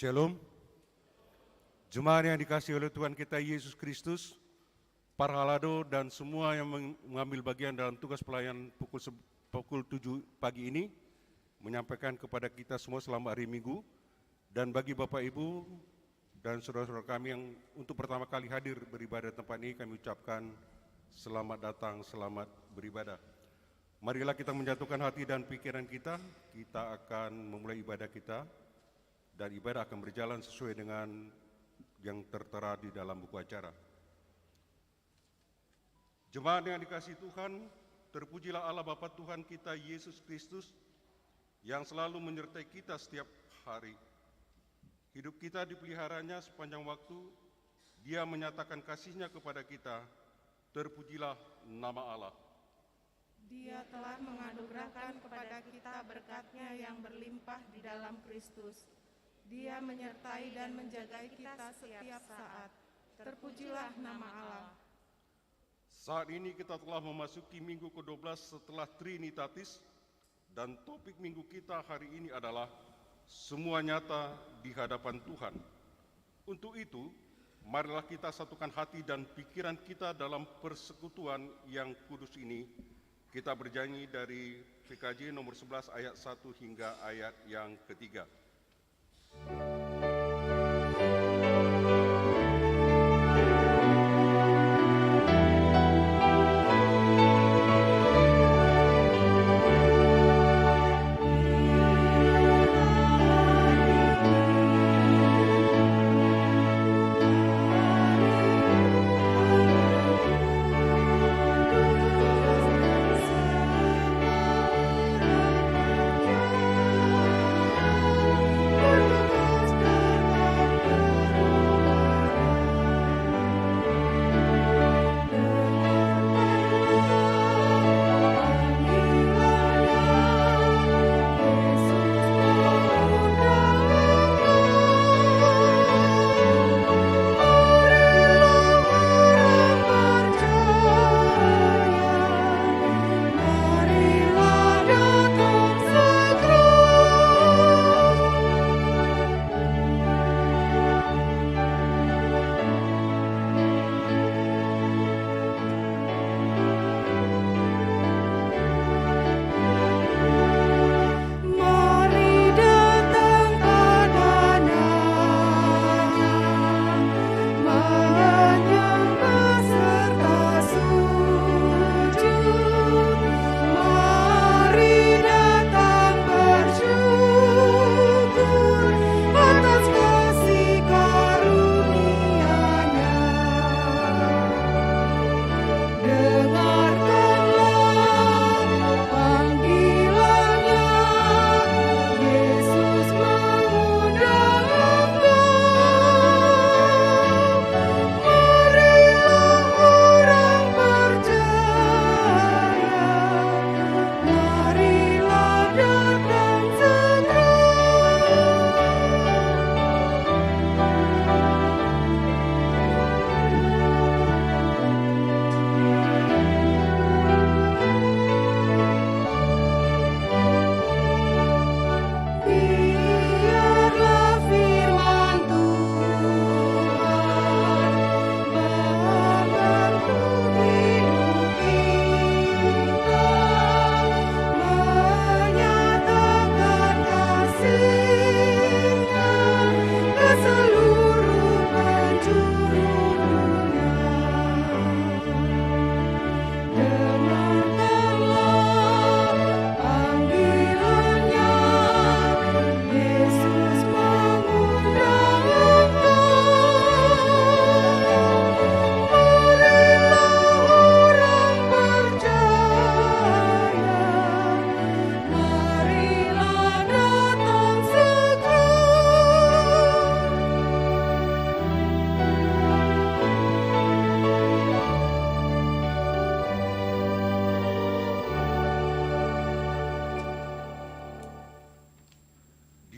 Shalom. Jemaat yang dikasihi oleh Tuhan kita Yesus Kristus, para halado dan semua yang mengambil bagian dalam tugas pelayan pukul 7 pagi ini, menyampaikan kepada kita semua selamat hari Minggu, dan bagi Bapak Ibu dan saudara-saudara kami yang untuk pertama kali hadir beribadah di tempat ini, kami ucapkan selamat datang, selamat beribadah. Marilah kita menjatuhkan hati dan pikiran kita akan memulai ibadah kita, dan ibadah akan berjalan sesuai dengan yang tertera di dalam buku acara. Jemaat yang dikasihi Tuhan, terpujilah Allah Bapa Tuhan kita Yesus Kristus yang selalu menyertai kita setiap hari. Hidup kita dipeliharanya sepanjang waktu, Dia menyatakan kasih-Nya kepada kita. Terpujilah nama Allah. Dia telah menganugerahkan kepada kita berkat-Nya yang berlimpah di dalam Kristus. Dia menyertai dan menjaga kita setiap saat. Terpujilah nama Allah. Saat ini kita telah memasuki minggu ke-12 setelah Trinitatis, dan topik minggu kita hari ini adalah semua nyata di hadapan Tuhan. Untuk itu, marilah kita satukan hati dan pikiran kita dalam persekutuan yang kudus ini. Kita bernyanyi dari PKJ nomor 11 ayat 1 hingga ayat yang ketiga.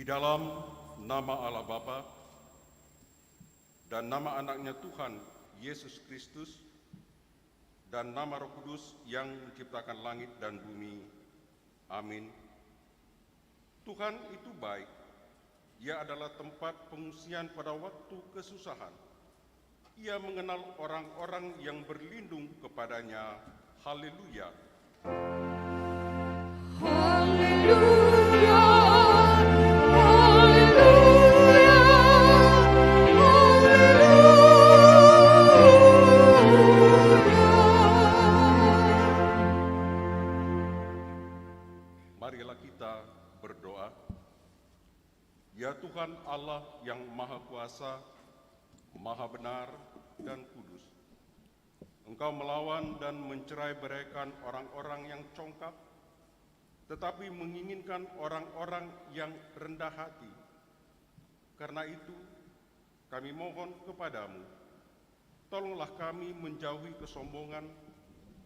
Di dalam nama Allah Bapa dan nama anaknya Tuhan Yesus Kristus dan nama Roh Kudus yang menciptakan langit dan bumi. Amin. Tuhan itu baik, Ia adalah tempat pengungsian pada waktu kesusahan. Ia mengenal orang-orang yang berlindung kepadanya. Haleluya. Haleluya, Marilah kita berdoa. Ya Tuhan Allah yang Maha Kuasa, Maha Benar dan Kudus, Engkau melawan dan mencerai-beraikan orang-orang yang congkak, tetapi menginginkan orang-orang yang rendah hati. Karena itu, kami mohon kepadamu, tolonglah kami menjauhi kesombongan,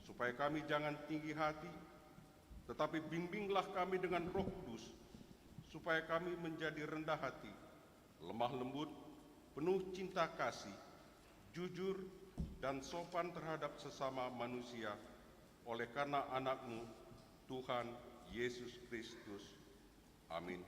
supaya kami jangan tinggi hati, tetapi bimbinglah kami dengan Roh Kudus, supaya kami menjadi rendah hati, lemah lembut, penuh cinta kasih, jujur, dan sopan terhadap sesama manusia, oleh karena anak-Mu, Tuhan Yesus Kristus. Amin.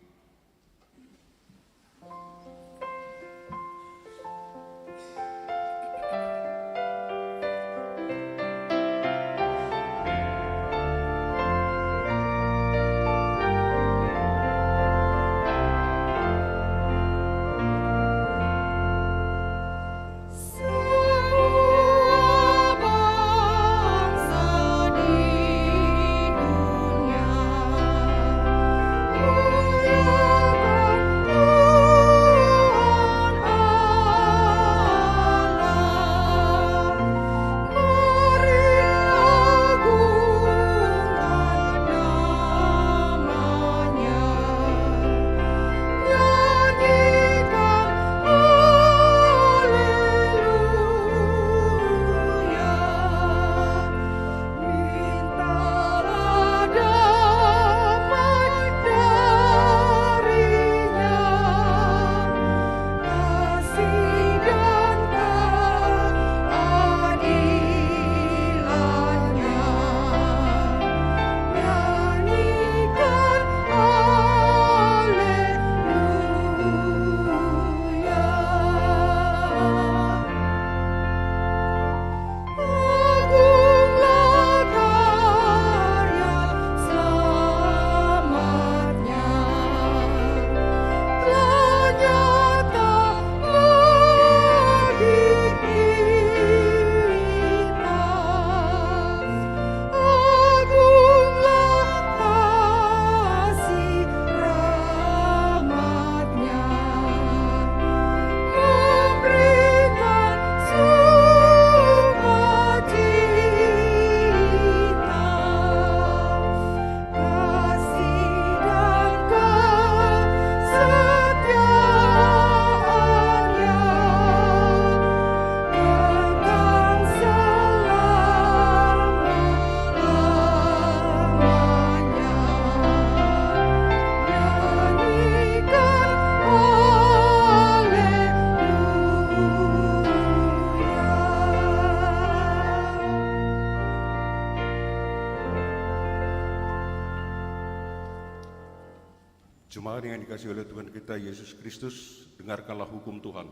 Jemaat yang dikasihi oleh Tuhan kita Yesus Kristus, dengarkanlah hukum Tuhan.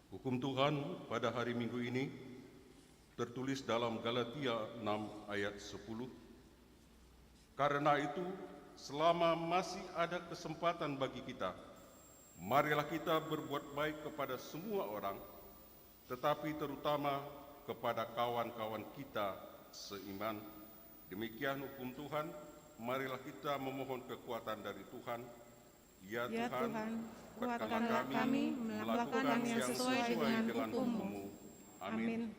Hukum Tuhan pada hari Minggu ini tertulis dalam Galatia 6 ayat 10. Karena itu, selama masih ada kesempatan bagi kita, marilah kita berbuat baik kepada semua orang, tetapi terutama kepada kawan-kawan kita seiman. Demikian hukum Tuhan. Marilah kita memohon kekuatan dari Tuhan. Ya Tuhan, kuatkanlah kami melakukan yang sesuai dengan hukum-Mu. Amin.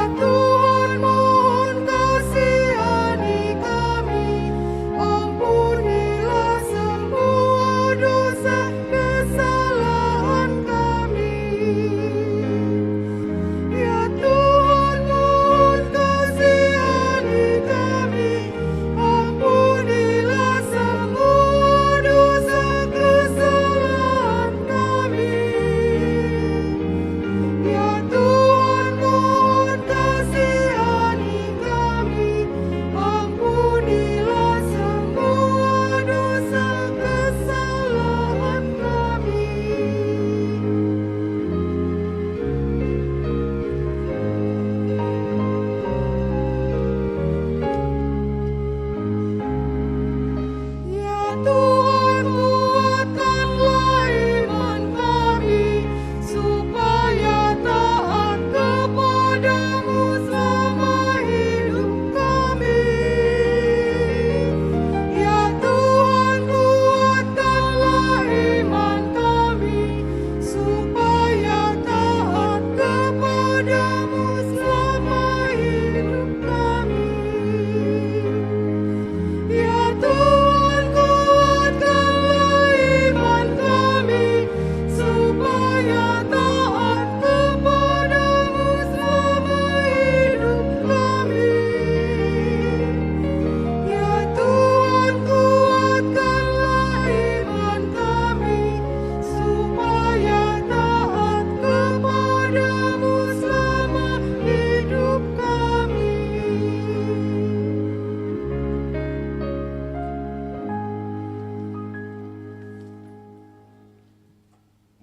Tuhan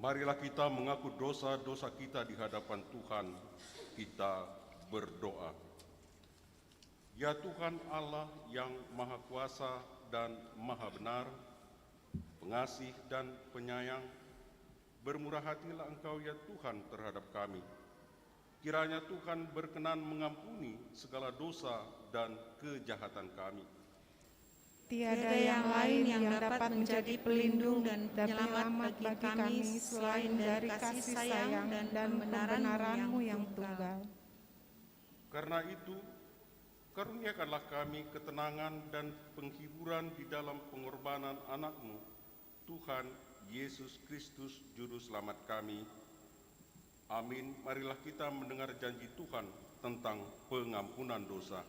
Marilah kita mengaku dosa-dosa kita di hadapan Tuhan. Kita berdoa. Ya Tuhan Allah yang Maha Kuasa dan Maha Benar, pengasih dan penyayang, bermurah hatilah Engkau ya Tuhan terhadap kami. Kiranya Tuhan berkenan mengampuni segala dosa dan kejahatan kami. Tiada yang lain yang dapat menjadi pelindung dan penyelamat bagi kami selain dari kasih sayang dan pembenaran-Mu yang tunggal. Karena itu, karuniakanlah kami ketenangan dan penghiburan di dalam pengorbanan anak-Mu, Tuhan Yesus Kristus, Juru Selamat kami. Amin. Marilah kita mendengar janji Tuhan tentang pengampunan dosa.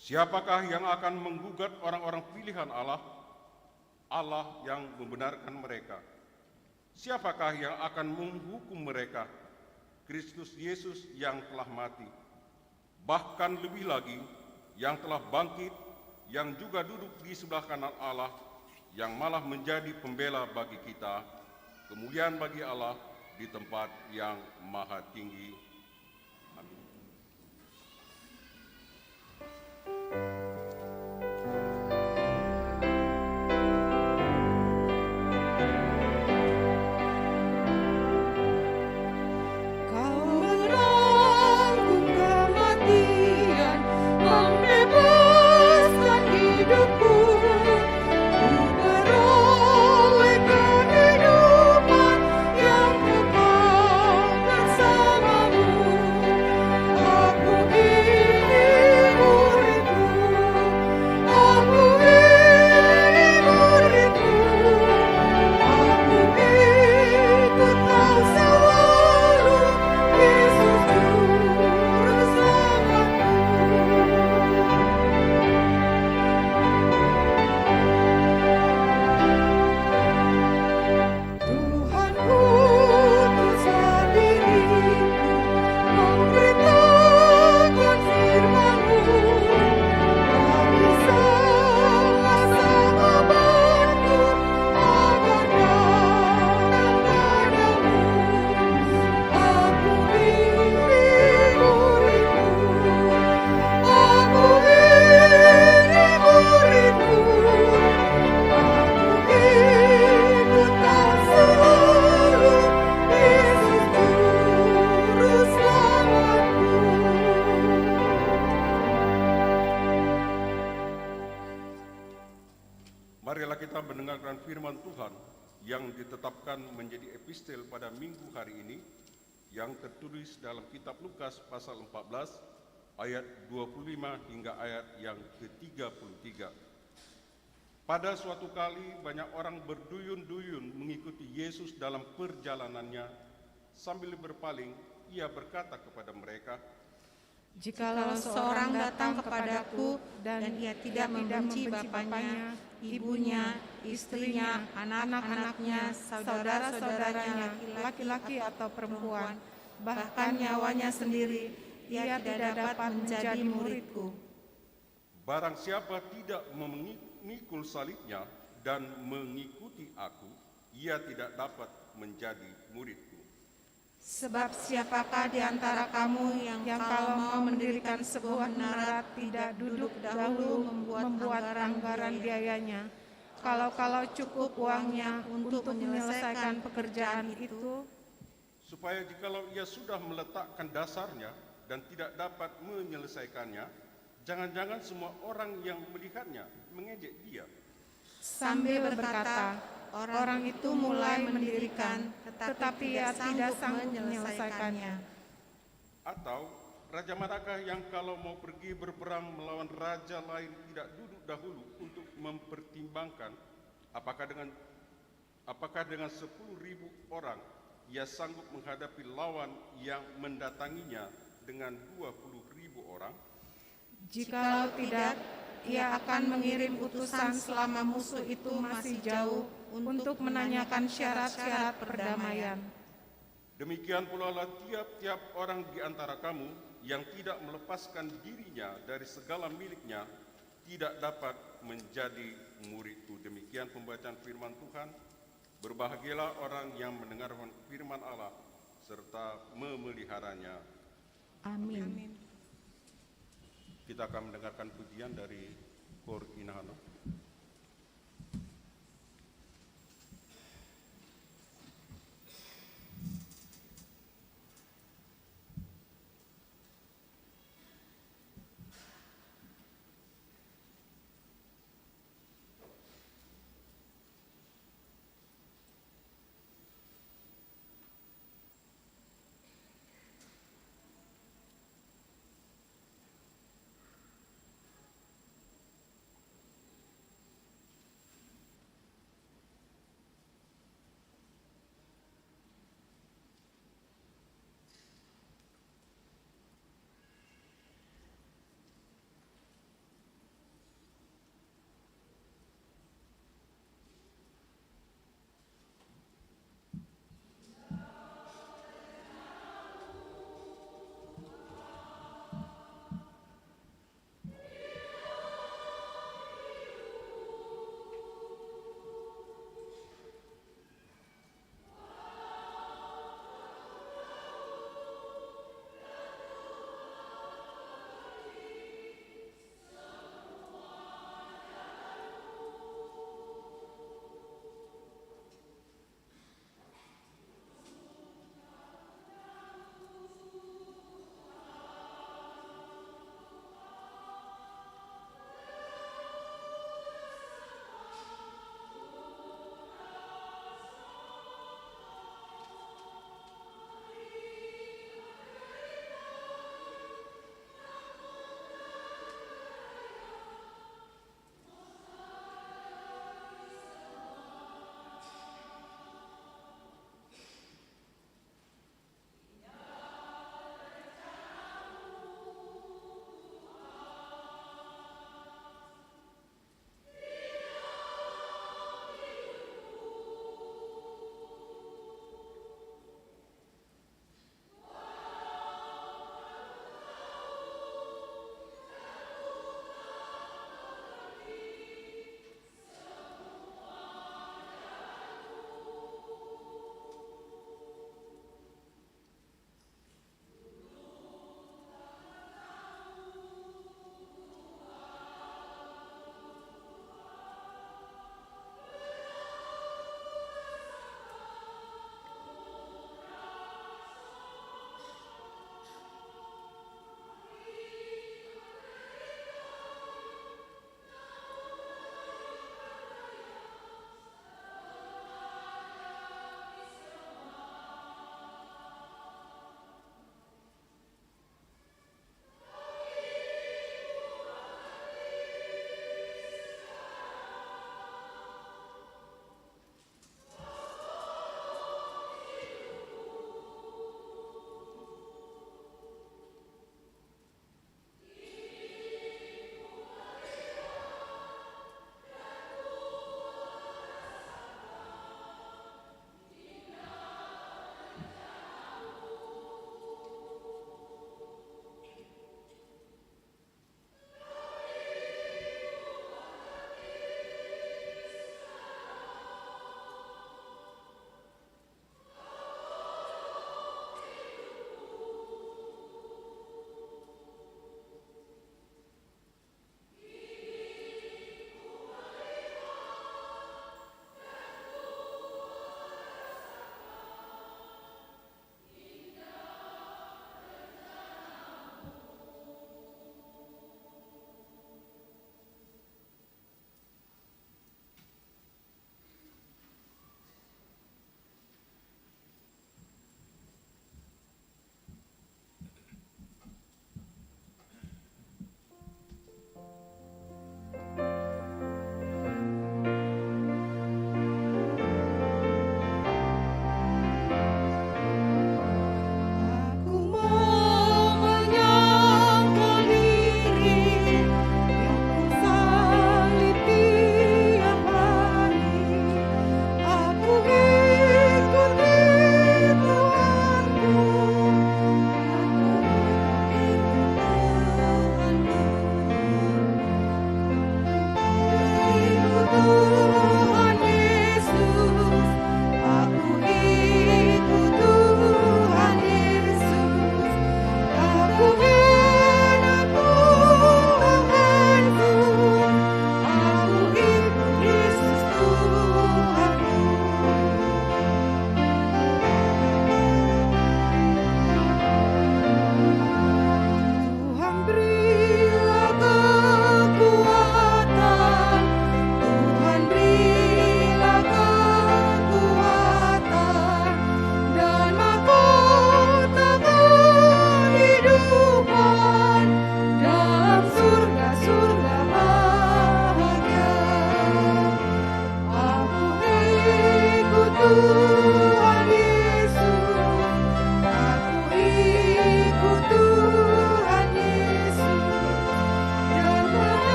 Siapakah yang akan menggugat orang-orang pilihan Allah? Allah yang membenarkan mereka. Siapakah yang akan menghukum mereka? Kristus Yesus yang telah mati. Bahkan lebih lagi, yang telah bangkit, yang juga duduk di sebelah kanan Allah, yang malah menjadi pembela bagi kita, kemuliaan bagi Allah di tempat yang maha tinggi. Amin. Marilah kita mendengarkan firman Tuhan yang ditetapkan menjadi epistel pada minggu hari ini, yang tertulis dalam kitab Lukas pasal 14 ayat 25 hingga ayat yang ke-33. Pada suatu kali banyak orang berduyun-duyun mengikuti Yesus dalam perjalanannya. Sambil berpaling, ia berkata kepada mereka, "Jikalau seorang datang kepadaku dan ia tidak membenci bapaknya, ibunya, istrinya, anak-anaknya, saudara-saudaranya, laki-laki atau perempuan, bahkan nyawanya sendiri, ia tidak dapat menjadi muridku. barang siapa tidak memikul salibnya dan mengikuti aku, ia tidak dapat menjadi muridku. Sebab siapakah di antara kamu yang kalau mau mendirikan sebuah menara tidak duduk dahulu membuat anggaran biayanya? Kalau cukup uangnya untuk menyelesaikan pekerjaan itu, Supaya jikalau ia sudah meletakkan dasarnya dan tidak dapat menyelesaikannya, jangan-jangan semua orang yang melihatnya mengejek dia. sambil berkata, orang itu mulai mendirikan, tetapi ia tidak sanggup menyelesaikannya. Atau raja manakah yang kalau mau pergi berperang melawan raja lain tidak duduk dahulu untuk mempertimbangkan apakah dengan 10.000 orang ia sanggup menghadapi lawan yang mendatanginya dengan 20.000 orang? Jikalau tidak, ia akan mengirim utusan selama musuh itu masih jauh untuk menanyakan syarat-syarat perdamaian. Demikian pula lah tiap-tiap orang di antara kamu yang tidak melepaskan dirinya dari segala miliknya tidak dapat menjadi muridku. Demikian pembacaan firman Tuhan. Berbahagialah orang yang mendengarkan firman Allah serta memeliharanya. Amin. Kita akan mendengarkan pujian dari Kor Inahana.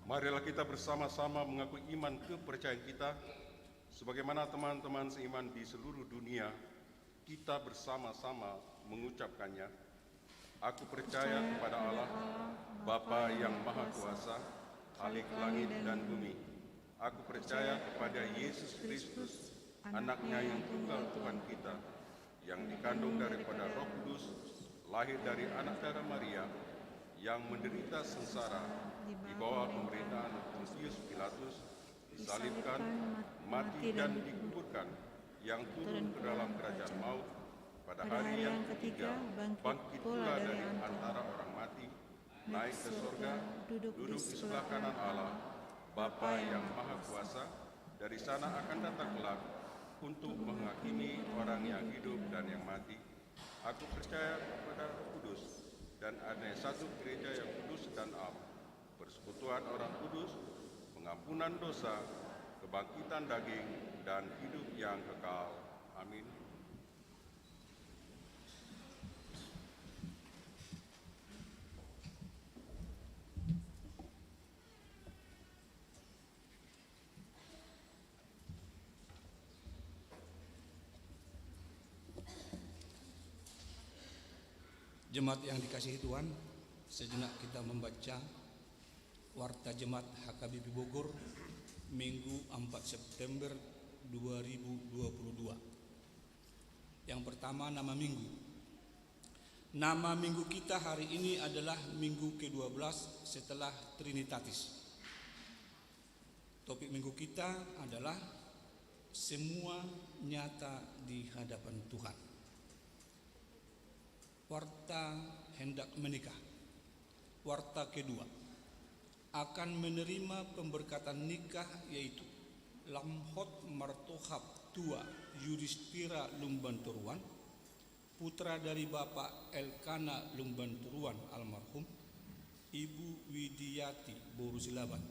Marilah kita bersama-sama mengakui iman kepercayaan kita, sebagaimana teman-teman seiman di seluruh dunia, kita bersama-sama mengucapkannya. Aku percaya kepada Allah, Bapa yang Maha Kuasa, Khalik langit dan bumi. Aku percaya kepada Yesus Kristus, Anaknya yang tunggal Tuhan kita, yang dikandung daripada Roh Kudus, lahir dari anak darah Maria, yang menderita sengsara di bawah pemerintahan Pontius Pilatus, disalibkan, mati dan dikuburkan, yang turun ke dalam kerajaan maut, pada hari yang ketiga bangkit pula dari antara orang mati, naik ke surga, duduk di sebelah kanan Allah, Bapa yang Maha Kuasa. Dari sana akan datang kelak untuk menghakimi orang yang hidup dan yang mati. Aku percaya kepada Roh Kudus dan adanya satu gereja yang kudus dan am, persekutuan orang kudus, pengampunan dosa, kebangkitan daging, dan hidup yang kekal. Amin. Jemaat yang dikasihi Tuhan, sejenak kita membaca Warta Jemaat HKBP Bogor Minggu 4 September 2022. Yang pertama, nama minggu. Nama minggu kita hari ini adalah minggu ke-12 setelah Trinitatis. Topik minggu kita adalah semua nyata di hadapan Tuhan. Warta hendak menikah. Warta kedua, akan menerima pemberkatan nikah, yaitu Lamhot Martohap tua Yudhistira Lumbanturuan, putra dari Bapak Elkana Lumbanturuan almarhum, Ibu Widiyati Borusilaban,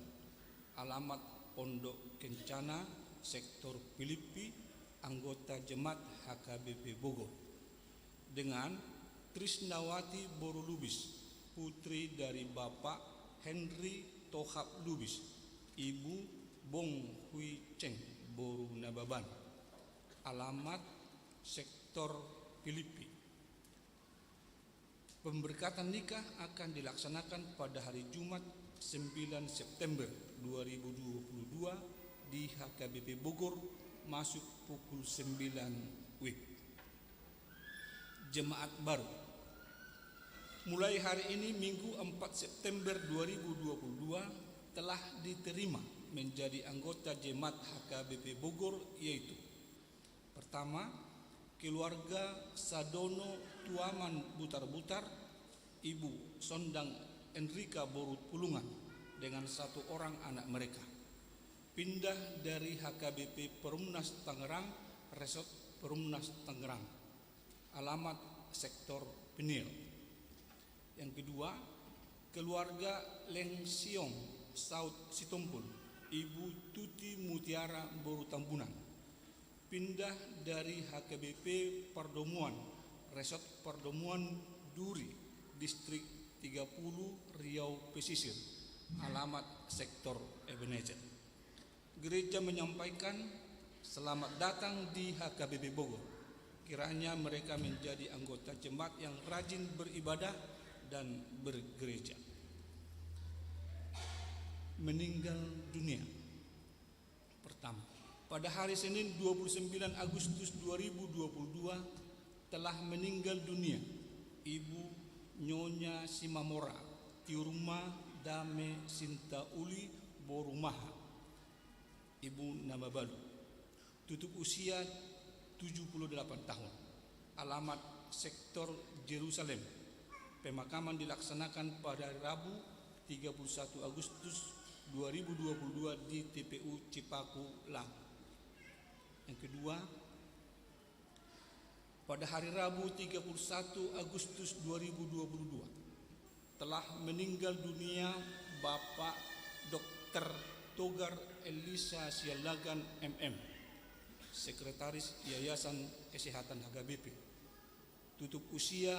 alamat Pondok Kencana, Sektor Filipi, anggota Jemaat HKBP Bogor, dengan Trisnawati Boru Lubis, putri dari Bapak Henry Tohap Lubis, Ibu Bong Hui Cheng Boru Nababan, alamat Sektor Filipi. Pemberkatan nikah akan dilaksanakan pada hari Jumat 9 September 2022 di HKBP Bogor, masuk pukul 9 WIB. Jemaat baru. Mulai hari ini Minggu 4 September 2022 telah diterima menjadi anggota Jemaat HKBP Bogor, yaitu pertama, keluarga Sadono Tuaman Butar-Butar, Ibu Sondang Enrika Borut Pulungan dengan satu orang anak mereka, pindah dari HKBP Perumnas Tangerang, Resort Perumnas Tangerang, alamat Sektor Penil. Yang kedua, keluarga Leng Siong Saud Situmpul, Ibu Tuti Mutiara Boru Tambunan, pindah dari HKBP Pardomuan, Resort Pardomuan Duri, Distrik 30 Riau Pesisir, alamat Sektor Ebenezer. Gereja menyampaikan selamat datang di HKBP Bogor. Kiranya mereka menjadi anggota jemaat yang rajin beribadah dan bergereja. Meninggal dunia. Pertama, pada hari Senin 29 Agustus 2022 telah meninggal dunia Ibu Nyonya Simamora Tiuruma Dame Sinta Uli Borumaha, Ibu Nababalu, tutup usia 78 tahun, alamat Sektor Jerusalem. Pemakaman dilaksanakan pada Rabu 31 Agustus 2022 di TPU Cipaku Lang. Yang kedua, pada hari Rabu 31 Agustus 2022 telah meninggal dunia Bapak Dr. Togar Elisa Sialagan MM, Sekretaris Yayasan Kesehatan HKBP, tutup usia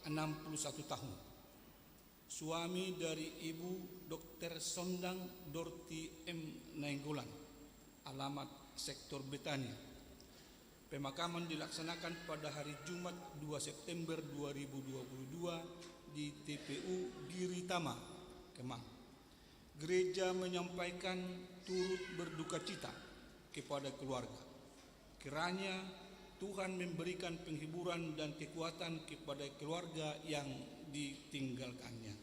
61 tahun. suami dari Ibu Dr. Sondang Dorti M. Nainggolan, alamat sektor Betania. Pemakaman dilaksanakan pada hari Jumat 2 September 2022 di TPU Giritama, Kemang. Gereja menyampaikan turut berduka cita kepada keluarga. Kiranya Tuhan memberikan penghiburan dan kekuatan kepada keluarga yang ditinggalkannya.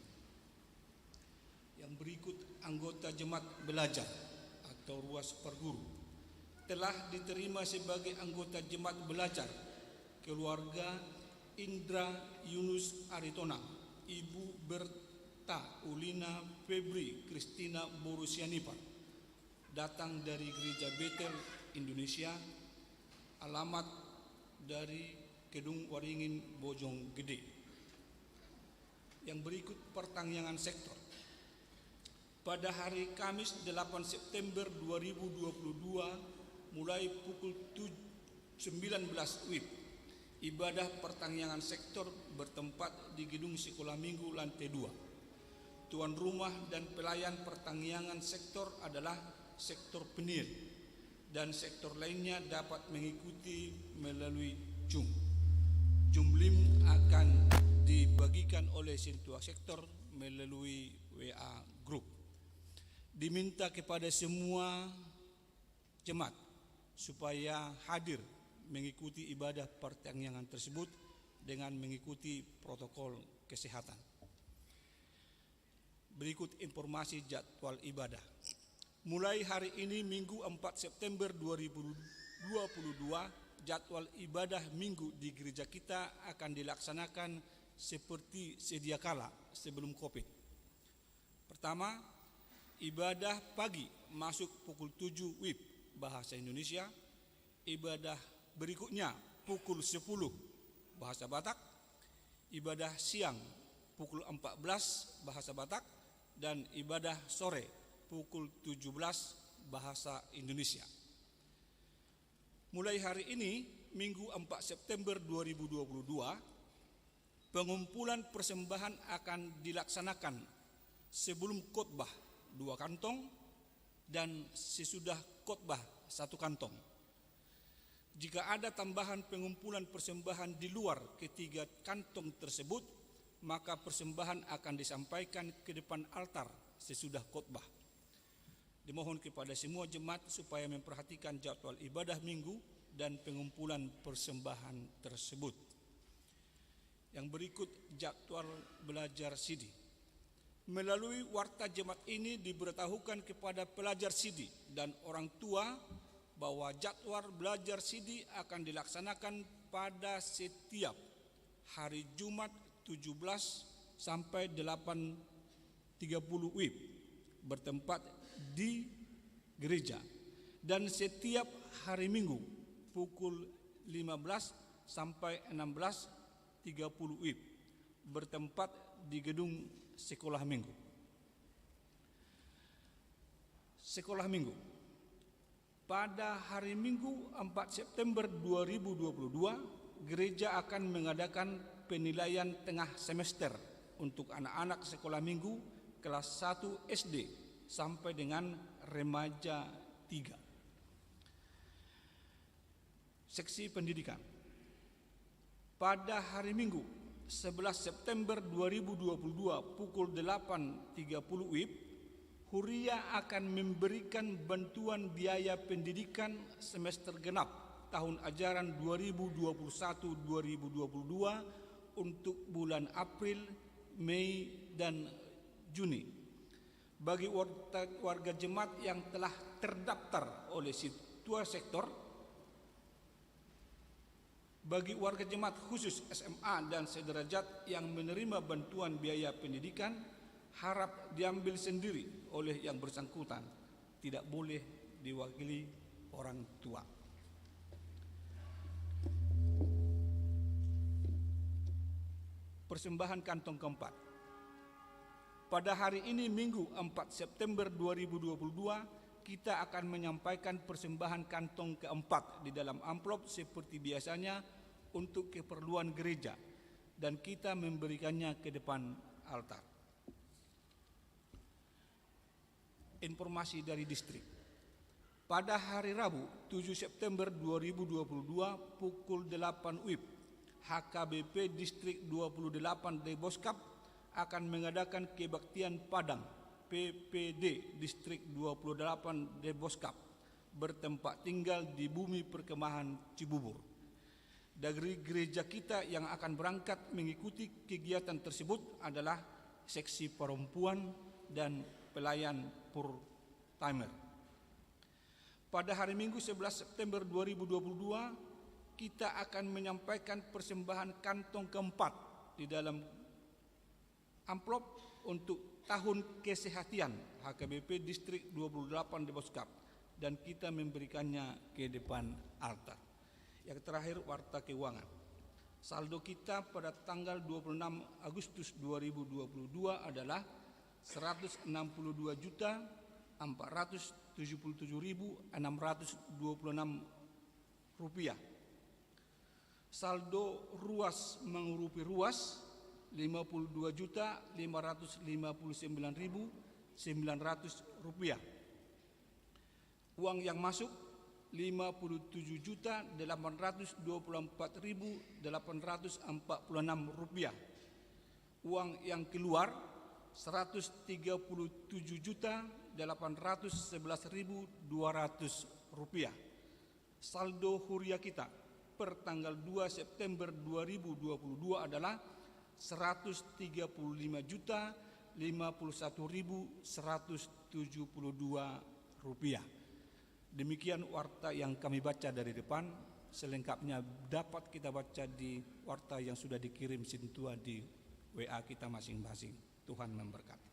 Yang berikut anggota jemaat belajar atau ruas perguru telah diterima sebagai anggota jemaat belajar keluarga Indra Yunus Aritona, Ibu Berta Ulina Febri Kristina Borusianipar, datang dari Gereja Betel Indonesia, alamat dari Kedung Waringin Bojonggede. Yang berikut pertanyaan sektor. Pada hari Kamis 8 September 2022 mulai pukul 19 WIB, ibadah pertanyaan sektor bertempat di Gedung Sekolah Minggu lantai 2. Tuan rumah dan pelayan pertanyaan sektor adalah sektor penil, dan sektor lainnya dapat mengikuti melalui Zoom. Zoom link akan dibagikan oleh ketua sektor melalui WA Group. Diminta kepada semua jemaat supaya hadir mengikuti ibadah pertanyaan tersebut dengan mengikuti protokol kesehatan. Berikut informasi jadwal ibadah. Mulai hari ini Minggu 4 September 2022, jadwal ibadah minggu di gereja kita akan dilaksanakan seperti sedia kala sebelum Covid. Pertama, ibadah pagi masuk pukul 7 WIB bahasa Indonesia. Ibadah berikutnya pukul 10 bahasa Batak. Ibadah siang pukul 14 bahasa Batak, dan ibadah sore pukul 17 bahasa Indonesia. Mulai hari ini, Minggu 4 September 2022, pengumpulan persembahan akan dilaksanakan sebelum khotbah 2 kantong dan sesudah khotbah 1 kantong. Jika ada tambahan pengumpulan persembahan di luar ketiga kantong tersebut, maka persembahan akan disampaikan ke depan altar sesudah khotbah. Dimohon kepada semua jemaat supaya memperhatikan jadwal ibadah minggu dan pengumpulan persembahan tersebut. Yang berikut jadwal belajar CD. Melalui warta jemaat ini diberitahukan kepada pelajar CD dan orang tua bahwa jadwal belajar CD akan dilaksanakan pada setiap hari Jumat 17 sampai 8.30 WIB bertempat di gereja, dan setiap hari Minggu pukul 15 sampai 16.30 WIB bertempat di gedung Sekolah Minggu. Sekolah Minggu. Pada hari Minggu 4 September 2022, gereja akan mengadakan penilaian tengah semester untuk anak-anak sekolah minggu kelas 1 SD sampai dengan remaja 3. Seksi pendidikan. Pada hari Minggu 11 September 2022 pukul 8.30 WIB, Huria akan memberikan bantuan biaya pendidikan semester genap tahun ajaran 2021-2022 untuk bulan April, Mei, dan Juni bagi warga jemaat yang telah terdaftar oleh ketua sektor. Bagi warga jemaat khusus SMA dan sederajat yang menerima bantuan biaya pendidikan, harap diambil sendiri oleh yang bersangkutan, tidak boleh diwakili orang tua. Persembahan kantong keempat. Pada hari ini Minggu 4 September 2022, kita akan menyampaikan persembahan kantong keempat di dalam amplop seperti biasanya untuk keperluan gereja, dan kita memberikannya ke depan altar. informasi dari distrik. Pada hari Rabu 7 September 2022 pukul 8 WIB, HKBP Distrik 28 Deboskap akan mengadakan kebaktian Padang PPD Distrik 28 Deboskap bertempat tinggal di Bumi Perkemahan Cibubur. Dari gereja kita yang akan berangkat mengikuti kegiatan tersebut adalah seksi perempuan dan pelayan full-timer. Pada hari Minggu 11 September 2022, kita akan menyampaikan persembahan kantong keempat di dalam amplop untuk tahun kesehatan HKBP Distrik 28 Deboskap, dan kita memberikannya ke depan altar. Yang terakhir, warta keuangan. Saldo kita pada tanggal 26 Agustus 2022 adalah 162.477.626 rupiah. Saldo ruas mengurupi ruas 52.559.900 rupiah. Uang yang masuk 57.824.846 rupiah. Uang yang keluar 137.811.200 rupiah. Saldo huria kita per tanggal 2 September 2022 adalah 135.051.172 rupiah. Demikian warta yang kami baca dari depan. Selengkapnya dapat kita baca di warta yang sudah dikirim Sintua di WA kita masing-masing. Tuhan memberkati.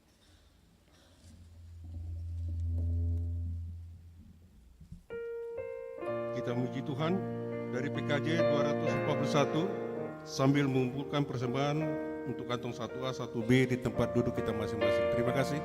Kita memuji Tuhan dari PKJ 241 sambil mengumpulkan persembahan untuk kantong 1A, 1B di tempat duduk kita masing-masing. Terima kasih.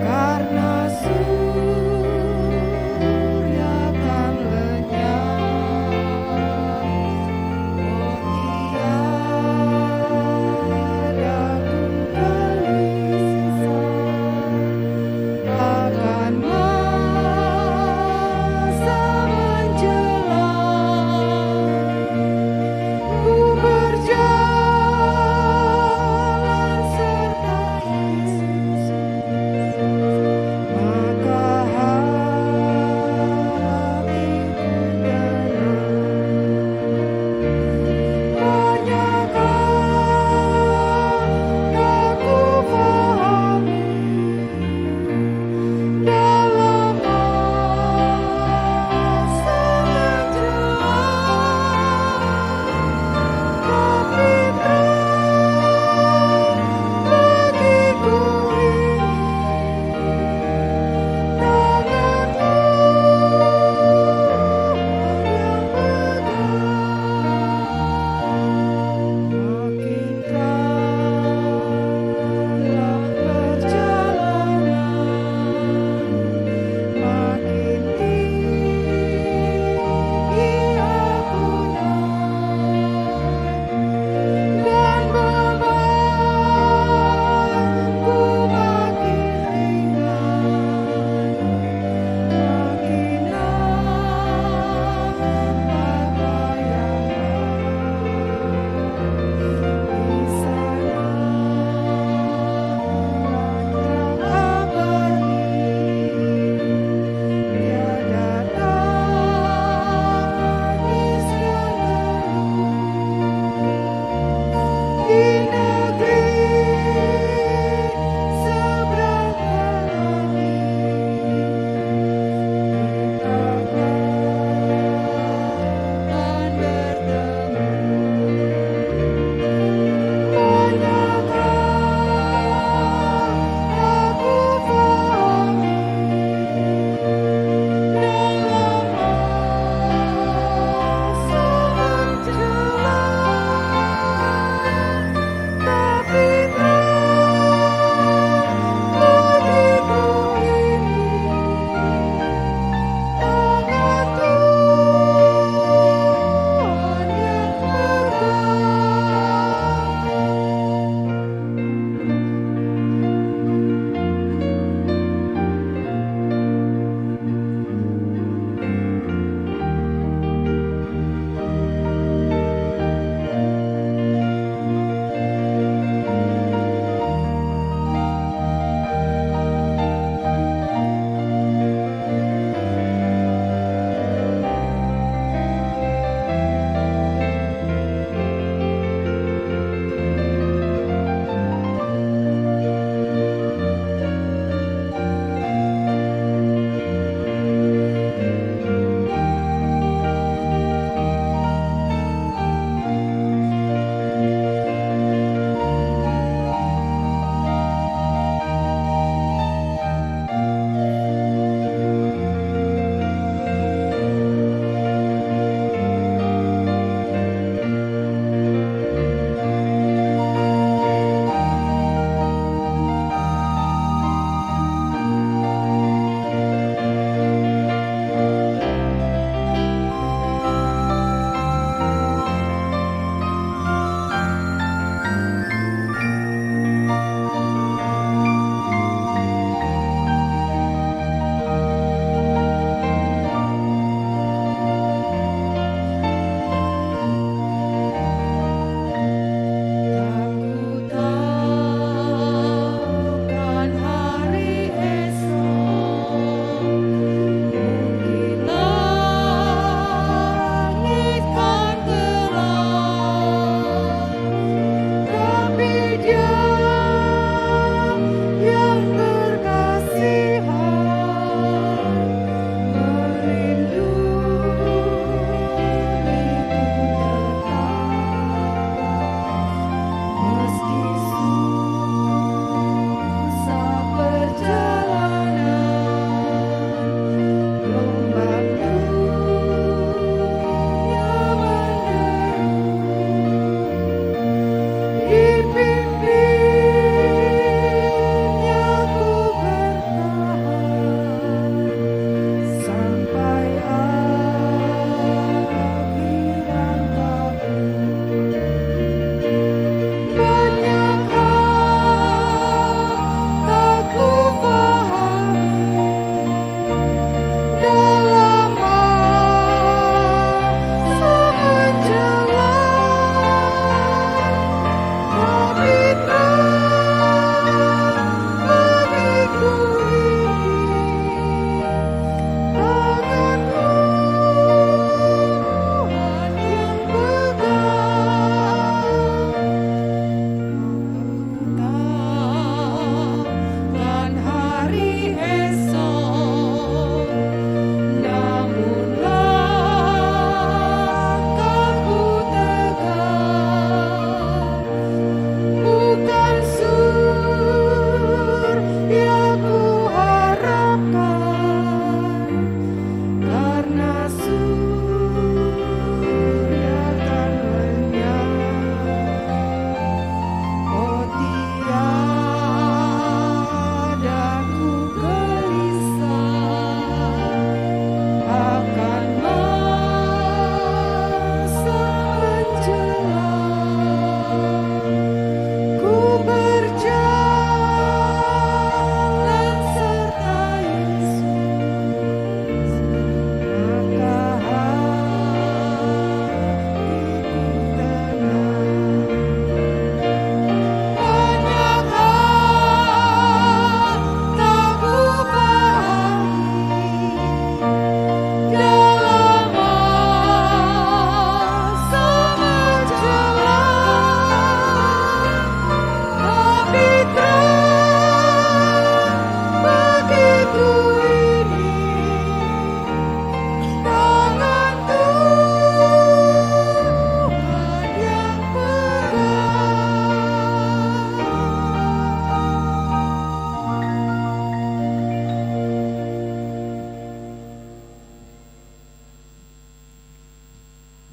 Karena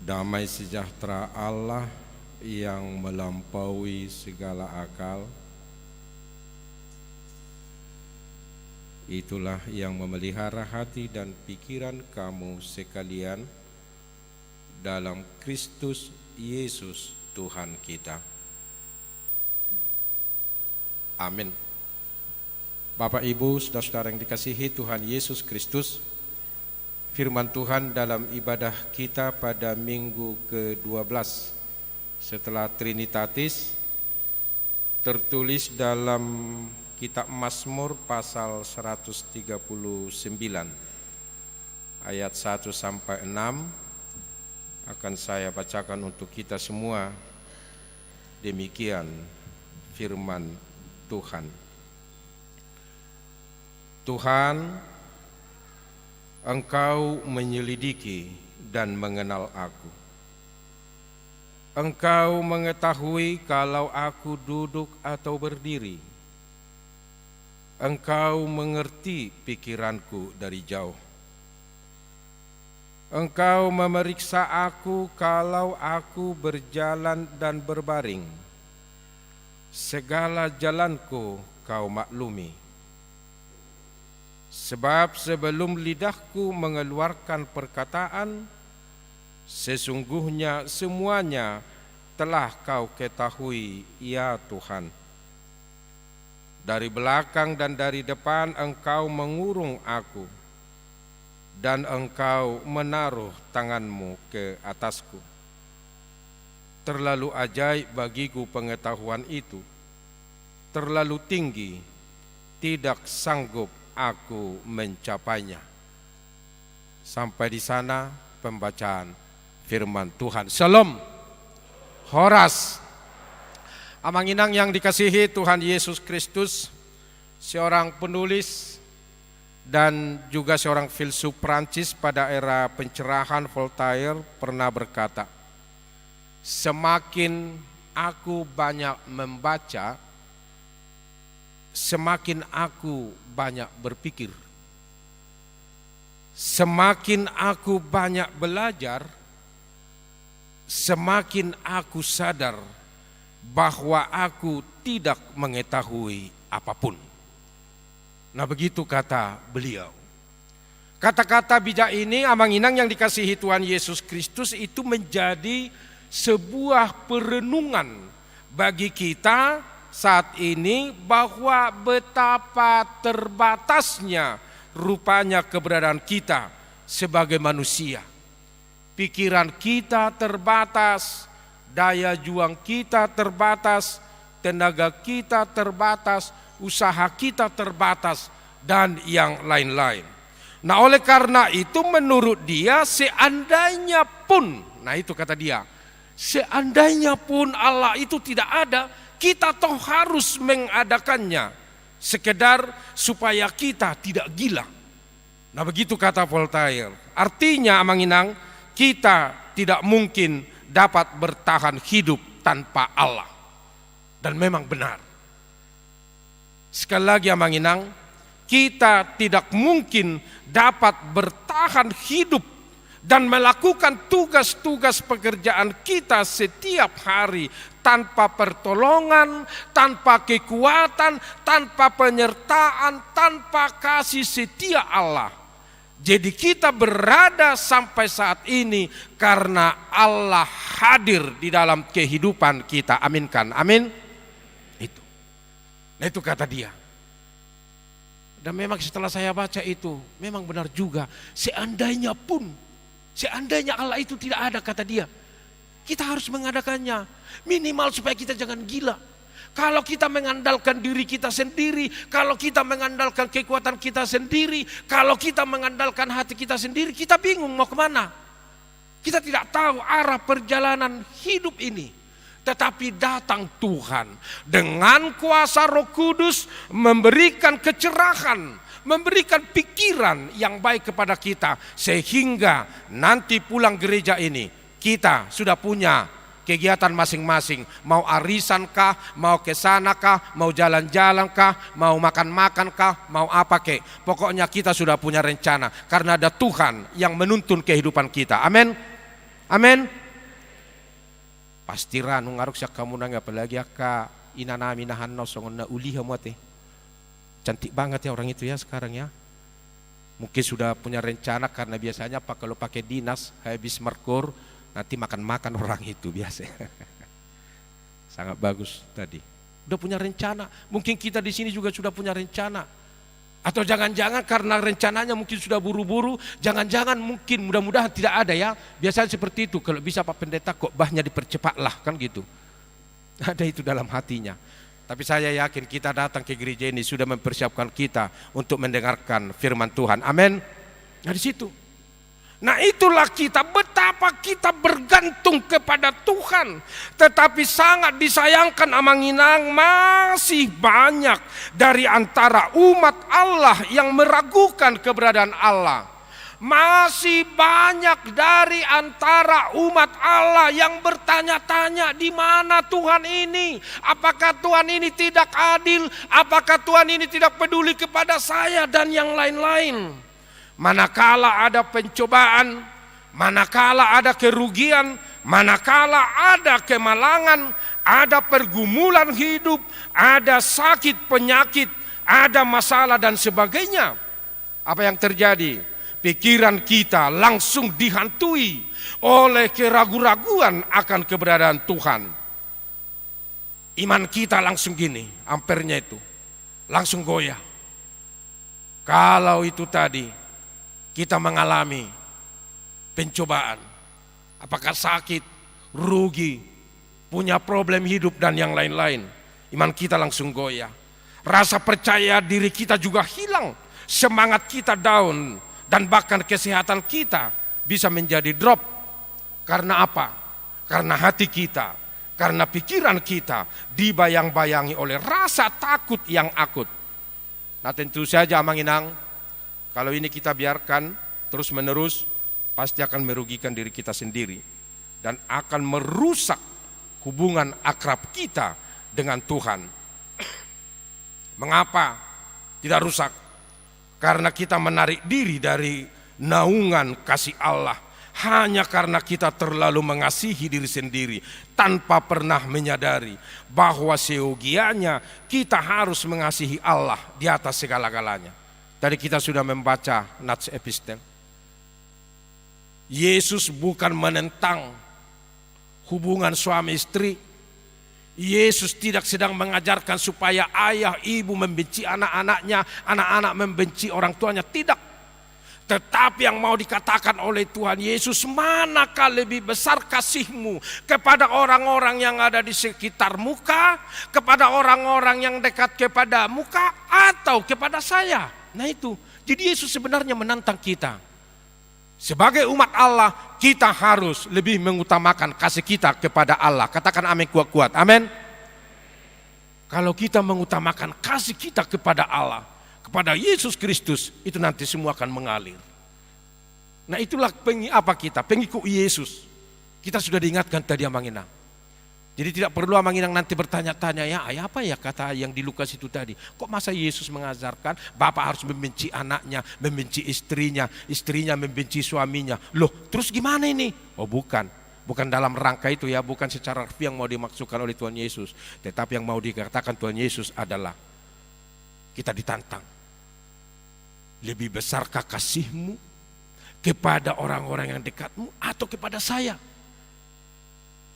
Damai sejahtera Allah yang melampaui segala akal, itulah yang memelihara hati dan pikiran kamu sekalian dalam Kristus Yesus Tuhan kita. Amin. Bapak, Ibu, saudara-saudara yang dikasihi Tuhan Yesus Kristus, firman Tuhan dalam ibadah kita pada minggu ke-12 setelah Trinitatis tertulis dalam kitab Mazmur pasal 139 ayat 1 sampai 6 akan saya bacakan untuk kita semua. Demikian firman Tuhan. Tuhan, Engkau menyelidiki dan mengenal aku. Engkau mengetahui kalau aku duduk atau berdiri. Engkau mengerti pikiranku dari jauh. Engkau memeriksa aku kalau aku berjalan dan berbaring. Segala jalanku Kau maklumi. Sebab sebelum lidahku mengeluarkan perkataan, sesungguhnya semuanya telah Kau ketahui, ya Tuhan. Dari belakang dan dari depan Engkau mengurung aku, dan Engkau menaruh tangan-Mu ke atasku. Terlalu ajaib bagiku pengetahuan itu, terlalu tinggi, tidak sanggup aku mencapainya. Sampai di sana pembacaan firman Tuhan. Shalom. Horas. Amanginang yang dikasihi Tuhan Yesus Kristus, seorang penulis dan juga seorang filsuf Prancis pada era pencerahan, Voltaire pernah berkata, semakin aku banyak membaca, semakin aku banyak berpikir. Semakin aku banyak belajar, semakin aku sadar bahwa aku tidak mengetahui apapun. Nah, begitu kata beliau. Kata-kata bijak ini, amanginang yang dikasihi Tuhan Yesus Kristus, itu menjadi sebuah perenungan bagi kita saat ini bahwa betapa terbatasnya rupanya keberadaan kita sebagai manusia. Pikiran kita terbatas, daya juang kita terbatas, tenaga kita terbatas, usaha kita terbatas, dan yang lain-lain. Nah, oleh karena itu menurut dia seandainya pun, nah itu kata dia, seandainya pun Allah itu tidak ada, kita toh harus mengadakannya sekedar supaya kita tidak gila. Nah, begitu kata Voltaire. Artinya amanginang, kita tidak mungkin dapat bertahan hidup tanpa Allah. Dan memang benar. Sekali lagi amanginang, kita tidak mungkin dapat bertahan hidup dan melakukan tugas-tugas pekerjaan kita setiap hari tanpa pertolongan, tanpa kekuatan, tanpa penyertaan, tanpa kasih setia Allah. Jadi kita berada sampai saat ini karena Allah hadir di dalam kehidupan kita. Aminkan, amin. Itu. Nah, itu kata dia. Dan memang setelah saya baca itu, memang benar juga. Seandainya Allah itu tidak ada, kata dia, kita harus mengadakannya. Minimal supaya kita jangan gila. Kalau kita mengandalkan diri kita sendiri, kalau kita mengandalkan kekuatan kita sendiri, kalau kita mengandalkan hati kita sendiri, kita bingung mau kemana. Kita tidak tahu arah perjalanan hidup ini. Tetapi datang Tuhan dengan kuasa Roh Kudus memberikan kecerahan, memberikan pikiran yang baik kepada kita, sehingga nanti pulang gereja ini kita sudah punya kegiatan masing-masing. Mau arisan kah, mau ke sana kah, mau jalan-jalan kah, mau makan-makan kah, mau apa kek. Pokoknya kita sudah punya rencana karena ada Tuhan yang menuntun kehidupan kita. Amin. Amin. Pasti ranu ngaruk siak kamu nang apalagi aka inanami nahanno songon na uliha muate. Cantik banget ya orang itu ya sekarang ya. Mungkin sudah punya rencana karena biasanya kalau pakai dinas habis merkur nanti makan-makan orang itu biasa. Sangat bagus tadi. Udah punya rencana. Mungkin kita di sini juga sudah punya rencana. Atau jangan-jangan karena rencananya mungkin sudah buru-buru, jangan-jangan mungkin mudah-mudahan tidak ada ya. Biasanya seperti itu, kalau bisa Pak Pendeta khotbahnya dipercepatlah kan gitu. Ada itu dalam hatinya. Tapi saya yakin kita datang ke gereja ini sudah mempersiapkan kita untuk mendengarkan firman Tuhan. Amin. Nah di situ. Nah itulah kita, betapa kita bergantung kepada Tuhan. Tetapi sangat disayangkan Amanginang, masih banyak dari antara umat Allah yang meragukan keberadaan Allah. Masih banyak dari antara umat Allah yang bertanya-tanya, di mana Tuhan ini? Apakah Tuhan ini tidak adil? Apakah Tuhan ini tidak peduli kepada saya dan yang lain-lain? Manakala ada pencobaan, manakala ada kerugian, manakala ada kemalangan, ada pergumulan hidup, ada sakit penyakit, ada masalah dan sebagainya. Apa yang terjadi? Pikiran kita langsung dihantui oleh keraguan-raguan akan keberadaan Tuhan. Iman kita langsung gini, ampernya itu langsung goyah. Kalau itu tadi kita mengalami pencobaan, apakah sakit, rugi, punya problem hidup dan yang lain-lain, iman kita langsung goyah. Rasa percaya diri kita juga hilang, semangat kita down, dan bahkan kesehatan kita bisa menjadi drop. Karena apa? Karena hati kita, karena pikiran kita dibayang-bayangi oleh rasa takut yang akut. Nah tentu saja Amanginang, kalau ini kita biarkan terus menerus, pasti akan merugikan diri kita sendiri dan akan merusak hubungan akrab kita dengan Tuhan. Mengapa tidak rusak? Karena kita menarik diri dari naungan kasih Allah hanya karena kita terlalu mengasihi diri sendiri tanpa pernah menyadari bahwa seyogianya kita harus mengasihi Allah di atas segala-galanya. Tadi kita sudah membaca Nats Epistel. Yesus bukan menentang hubungan suami istri. Yesus tidak sedang mengajarkan supaya ayah ibu membenci anak-anaknya, anak-anak membenci orang tuanya. Tidak. Tetapi yang mau dikatakan oleh Tuhan Yesus, manakah lebih besar kasihmu kepada orang-orang yang ada di sekitar muka, kepada orang-orang yang dekat kepada muka, atau kepada saya? Nah itu, jadi Yesus sebenarnya menantang kita. Sebagai umat Allah, kita harus lebih mengutamakan kasih kita kepada Allah. Katakan amin kuat-kuat, amin. Kalau kita mengutamakan kasih kita kepada Allah, kepada Yesus Kristus, itu nanti semua akan mengalir. Nah itulah pengikut Yesus. Kita sudah diingatkan tadi Amanginang. Jadi tidak perlu Amanginang nanti bertanya-tanya, ya apa ya kata yang di Lukas itu tadi. Kok masa Yesus mengajarkan bapak harus membenci anaknya, membenci istrinya, istrinya membenci suaminya. Loh terus gimana ini? Oh bukan dalam rangka itu ya, bukan secara harfiah yang mau dimaksudkan oleh Tuhan Yesus. Tetapi yang mau dikatakan Tuhan Yesus adalah kita ditantang. Lebih besarkah kasihmu kepada orang-orang yang dekatmu atau kepada saya?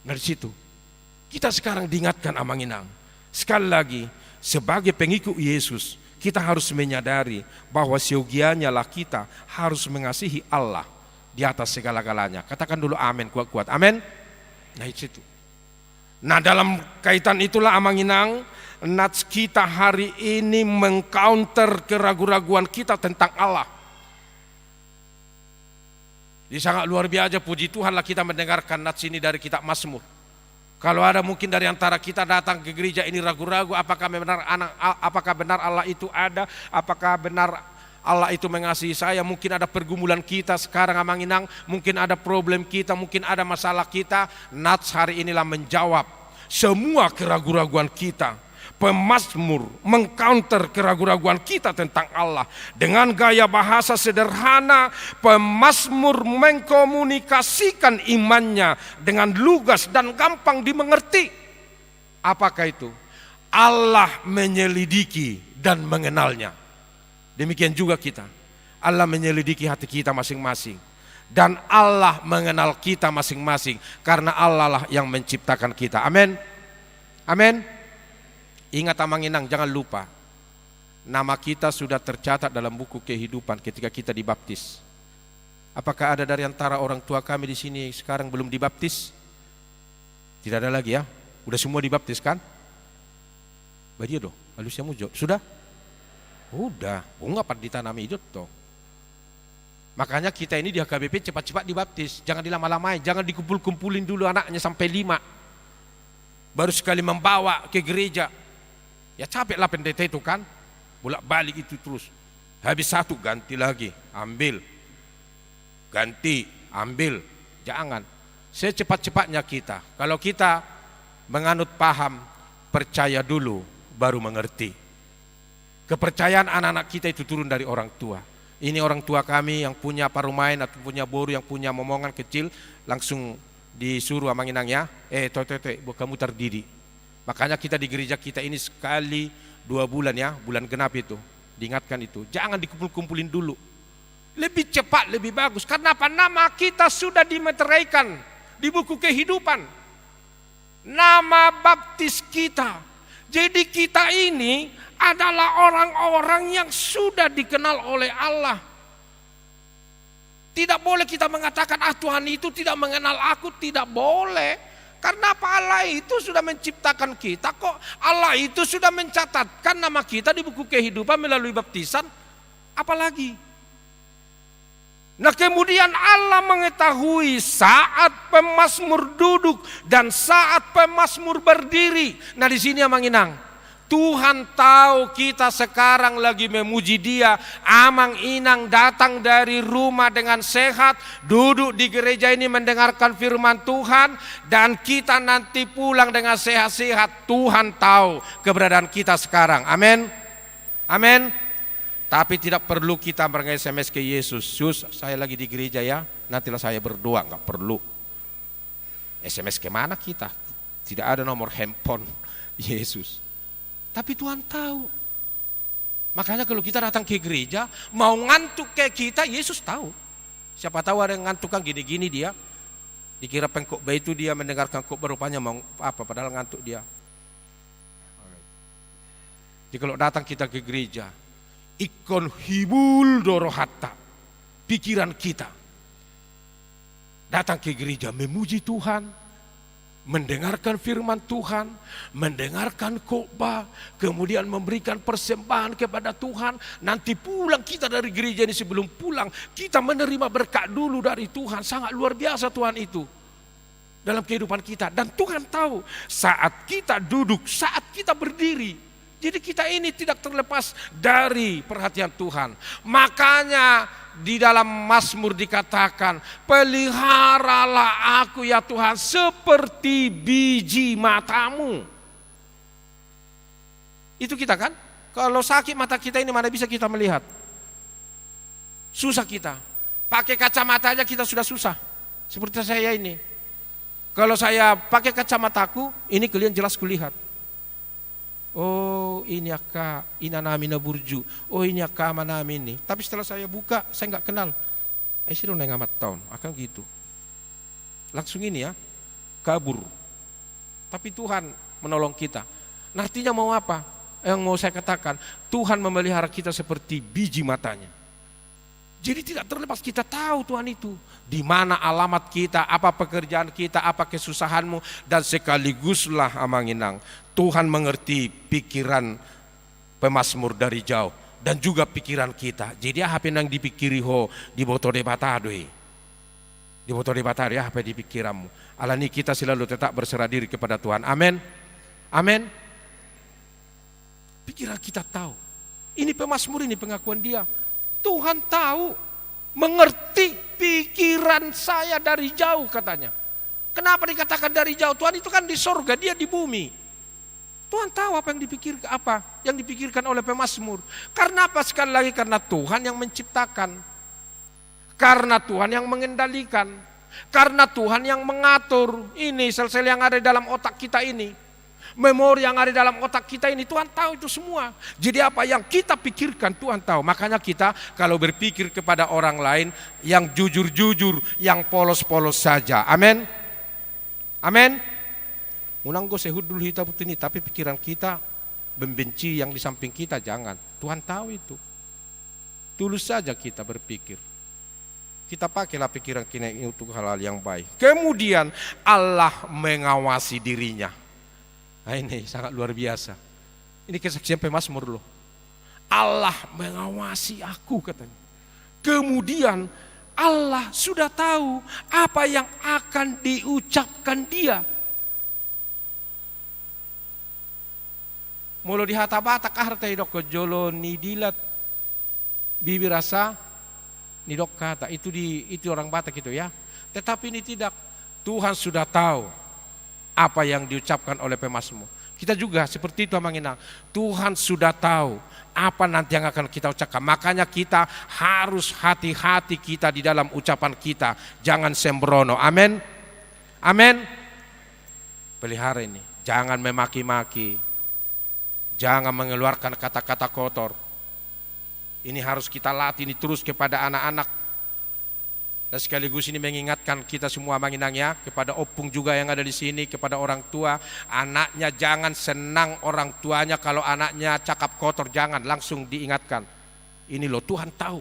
Dari situ kita sekarang diingatkan Amanginang. Sekali lagi, sebagai pengikut Yesus, kita harus menyadari bahwa seyogianya lah kita harus mengasihi Allah di atas segala-galanya. Katakan dulu amin kuat-kuat. Amin. Nah itu. Nah dalam kaitan itulah Amanginang, nats kita hari ini mengcounter keraguan-raguan kita tentang Allah. Jadi sangat luar biasa, puji Tuhan lah kita mendengarkan nats ini dari kitab Mazmur. Kalau ada mungkin dari antara kita datang ke gereja ini ragu-ragu apakah benar Allah itu ada, apakah benar Allah itu mengasihi saya, mungkin ada pergumulan kita sekarang Amanginang, mungkin ada problem kita, mungkin ada masalah kita. Nats hari inilah menjawab semua keraguan-raguan kita. pemazmur mengcounter keraguan-raguan kita tentang Allah. Dengan gaya bahasa sederhana, pemazmur mengkomunikasikan imannya dengan lugas dan gampang dimengerti. Apakah itu? Allah menyelidiki dan mengenalnya. Demikian juga kita. Allah menyelidiki hati kita masing-masing. Dan Allah mengenal kita masing-masing. Karena Allah lah yang menciptakan kita. Amin. Amin. Ingat Amanginang, jangan lupa. Nama kita sudah tercatat dalam buku kehidupan ketika kita dibaptis. Apakah ada dari antara orang tua kami di sini sekarang belum dibaptis? Tidak ada lagi ya. Udah semua dibaptis kan? Badia doh, halusnya mujo. Sudah? Udah. Enggak pada ditanami hidup toh. Makanya kita ini di HKBP cepat-cepat dibaptis. Jangan dilama-lamai, jangan dikumpul-kumpulin dulu anaknya sampai 5. Baru sekali membawa ke gereja. Ya capek lah pendeta itu kan. Bolak-balik itu terus. Habis 1 ganti lagi, ambil. Ganti, ambil. Jangan. Secepat-cepatnya kita. Kalau kita menganut paham, percaya dulu baru mengerti. Kepercayaan anak-anak kita itu turun dari orang tua. Ini orang tua kami yang punya parumain atau punya boru, yang punya momongan kecil, langsung disuruh Amanginang ya, kamu terdiri. Makanya kita di gereja kita ini sekali 2 bulan ya, bulan genap itu, diingatkan itu. Jangan dikumpul-kumpulin dulu. Lebih cepat, lebih bagus. Karena apa? Nama kita sudah dimeteraikan di buku kehidupan. Nama baptis kita. Jadi kita ini adalah orang-orang yang sudah dikenal oleh Allah. Tidak boleh kita mengatakan, Tuhan itu tidak mengenal aku. Tidak boleh. Karena apa? Allah itu sudah menciptakan kita kok. Allah itu sudah mencatatkan nama kita di buku kehidupan melalui baptisan. Apalagi? Nah kemudian Allah mengetahui saat pemazmur duduk dan saat pemazmur berdiri. Nah di sini Amanginang, Tuhan tahu kita sekarang lagi memuji Dia. Amang-inang datang dari rumah dengan sehat, duduk di gereja ini mendengarkan firman Tuhan, dan kita nanti pulang dengan sehat-sehat. Tuhan tahu keberadaan kita sekarang. Amin. Amin. Tapi tidak perlu kita ber-SMS ke Yesus. Sus, saya lagi di gereja ya, nantilah saya berdoa. Enggak perlu. SMS kemana kita? Tidak ada nomor handphone Yesus. Tapi Tuhan tahu. Makanya kalau kita datang ke gereja, mau ngantuk kayak kita, Yesus tahu. Siapa tahu ada yang ngantuk kan gini-gini dia. Dikira pengkhotbah itu dia mendengarkan khotbah, rupanya mau apa, padahal ngantuk dia. Jadi kalau datang kita ke gereja, ikon hibul dorohata, pikiran kita datang ke gereja memuji Tuhan, mendengarkan firman Tuhan, mendengarkan khotbah, kemudian memberikan persembahan kepada Tuhan. Nanti pulang kita dari gereja ini, sebelum pulang kita menerima berkat dulu dari Tuhan. Sangat luar biasa Tuhan itu dalam kehidupan kita. Dan Tuhan tahu saat kita duduk, saat kita berdiri. Jadi kita ini tidak terlepas dari perhatian Tuhan. Makanya di dalam Mazmur dikatakan, peliharalah aku ya Tuhan seperti biji matamu. Itu kita kan? Kalau sakit mata kita ini mana bisa kita melihat? Susah kita. Pakai kacamata aja kita sudah susah. Seperti saya ini. Kalau saya pakai kacamataku, ini kalian jelas kulihat. Oh ini akka inanamina burju. Oh ini akka amanami ini. Tapi setelah saya buka, saya nggak kenal. Sih neng amat tahun, akan gitu. Langsung ini ya, kabur. Tapi Tuhan menolong kita. Nah, artinya mau apa? Yang mau saya katakan, Tuhan memelihara kita seperti biji matanya. Jadi tidak terlepas, kita tahu Tuhan itu. Di mana alamat kita, apa pekerjaan kita, apa kesusahanmu. Dan sekaliguslah Amanginang, Tuhan mengerti pikiran pemazmur dari jauh. Dan juga pikiran kita. Jadi apa yang dipikiri di boto de batadoi. Di boto de batadoi apa di pikiranmu. Alani kita selalu tetap berserah diri kepada Tuhan. Amin. Amin. Pikiran kita tahu. Ini pemazmur, ini pengakuan dia. Tuhan tahu, mengerti pikiran saya dari jauh katanya. Kenapa dikatakan dari jauh? Tuhan itu kan di sorga, dia di bumi. Tuhan tahu apa yang dipikirkan oleh pemazmur. Karena apa? Sekali lagi karena Tuhan yang menciptakan. Karena Tuhan yang mengendalikan. Karena Tuhan yang mengatur ini sel-sel yang ada di dalam otak kita ini. Memori yang ada di dalam otak kita ini, Tuhan tahu itu semua. Jadi apa yang kita pikirkan Tuhan tahu. Makanya kita kalau berpikir kepada orang lain yang jujur-jujur, yang polos-polos saja. Amin. Amin. Unang go sehud dulu kita ini, tapi pikiran kita membenci yang di samping kita, jangan. Tuhan tahu itu. Tulus saja kita berpikir. Kita pakailah pikiran kita untuk hal-hal yang baik. Kemudian Allah mengawasi dirinya. Nah, ini sangat luar biasa. Ini kesaksian pemazmur loh. Allah mengawasi aku katanya. Kemudian Allah sudah tahu apa yang akan diucapkan dia. Mulu di hata-bata kahar tayo dok jolo ni dilat bibir rasa ni dok kata itu orang Batak gitu ya. Tetapi ini tidak, Tuhan sudah tahu apa yang diucapkan oleh pemazmur. Kita juga seperti itu Amanginang. Tuhan sudah tahu apa nanti yang akan kita ucapkan. Makanya kita harus hati-hati kita di dalam ucapan kita. Jangan sembrono. Amin. Amin. Pelihara ini. Jangan memaki-maki. Jangan mengeluarkan kata-kata kotor. Ini harus kita latih ini terus kepada anak-anak. Dan sekaligus ini mengingatkan kita semua Manginang ya, kepada opung juga yang ada di sini, kepada orang tua. Anaknya jangan senang orang tuanya kalau anaknya cakap kotor, jangan, langsung diingatkan. Ini loh Tuhan tahu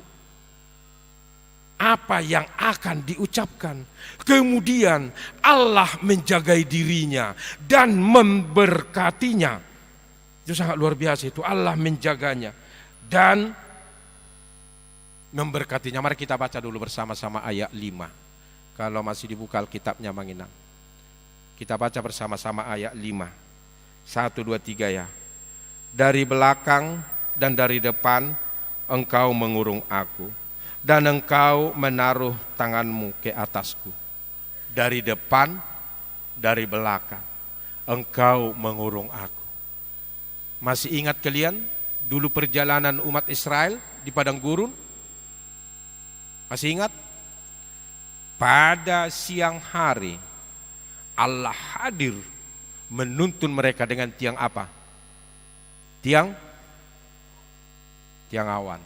apa yang akan diucapkan. Kemudian Allah menjagai dirinya dan memberkatinya. Itu sangat luar biasa itu, Allah menjaganya dan memberkatinya. Mari kita baca dulu bersama-sama ayat 5. Kalau masih dibuka Alkitabnya Manginang. Kita baca bersama-sama ayat 5. 1, 2, 3 ya. Dari belakang dan dari depan engkau mengurung aku, dan engkau menaruh tanganmu ke atasku. Dari depan, dari belakang engkau mengurung aku. Masih ingat kalian dulu perjalanan umat Israel di padang gurun? Masih ingat? Pada siang hari Allah hadir menuntun mereka dengan tiang apa? Tiang awan.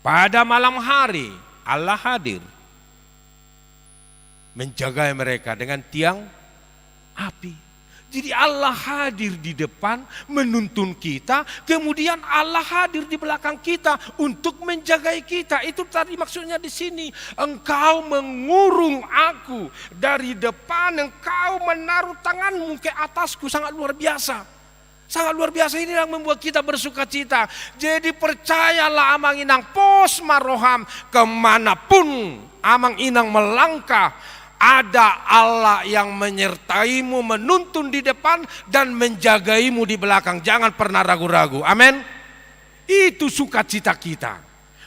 Pada malam hari Allah hadir menjaga mereka dengan tiang api. Jadi Allah hadir di depan menuntun kita, kemudian Allah hadir di belakang kita untuk menjagai kita. Itu tadi maksudnya di sini. Engkau mengurung aku dari depan, engkau menaruh tanganmu ke atasku. Sangat luar biasa. Sangat luar biasa, ini yang membuat kita bersuka cita. Jadi percayalah Amang Inang pos maroham, kemanapun Amang Inang melangkah, ada Allah yang menyertaimu, menuntun di depan dan menjagaimu di belakang. Jangan pernah ragu-ragu. Amin. Itu sukacita kita.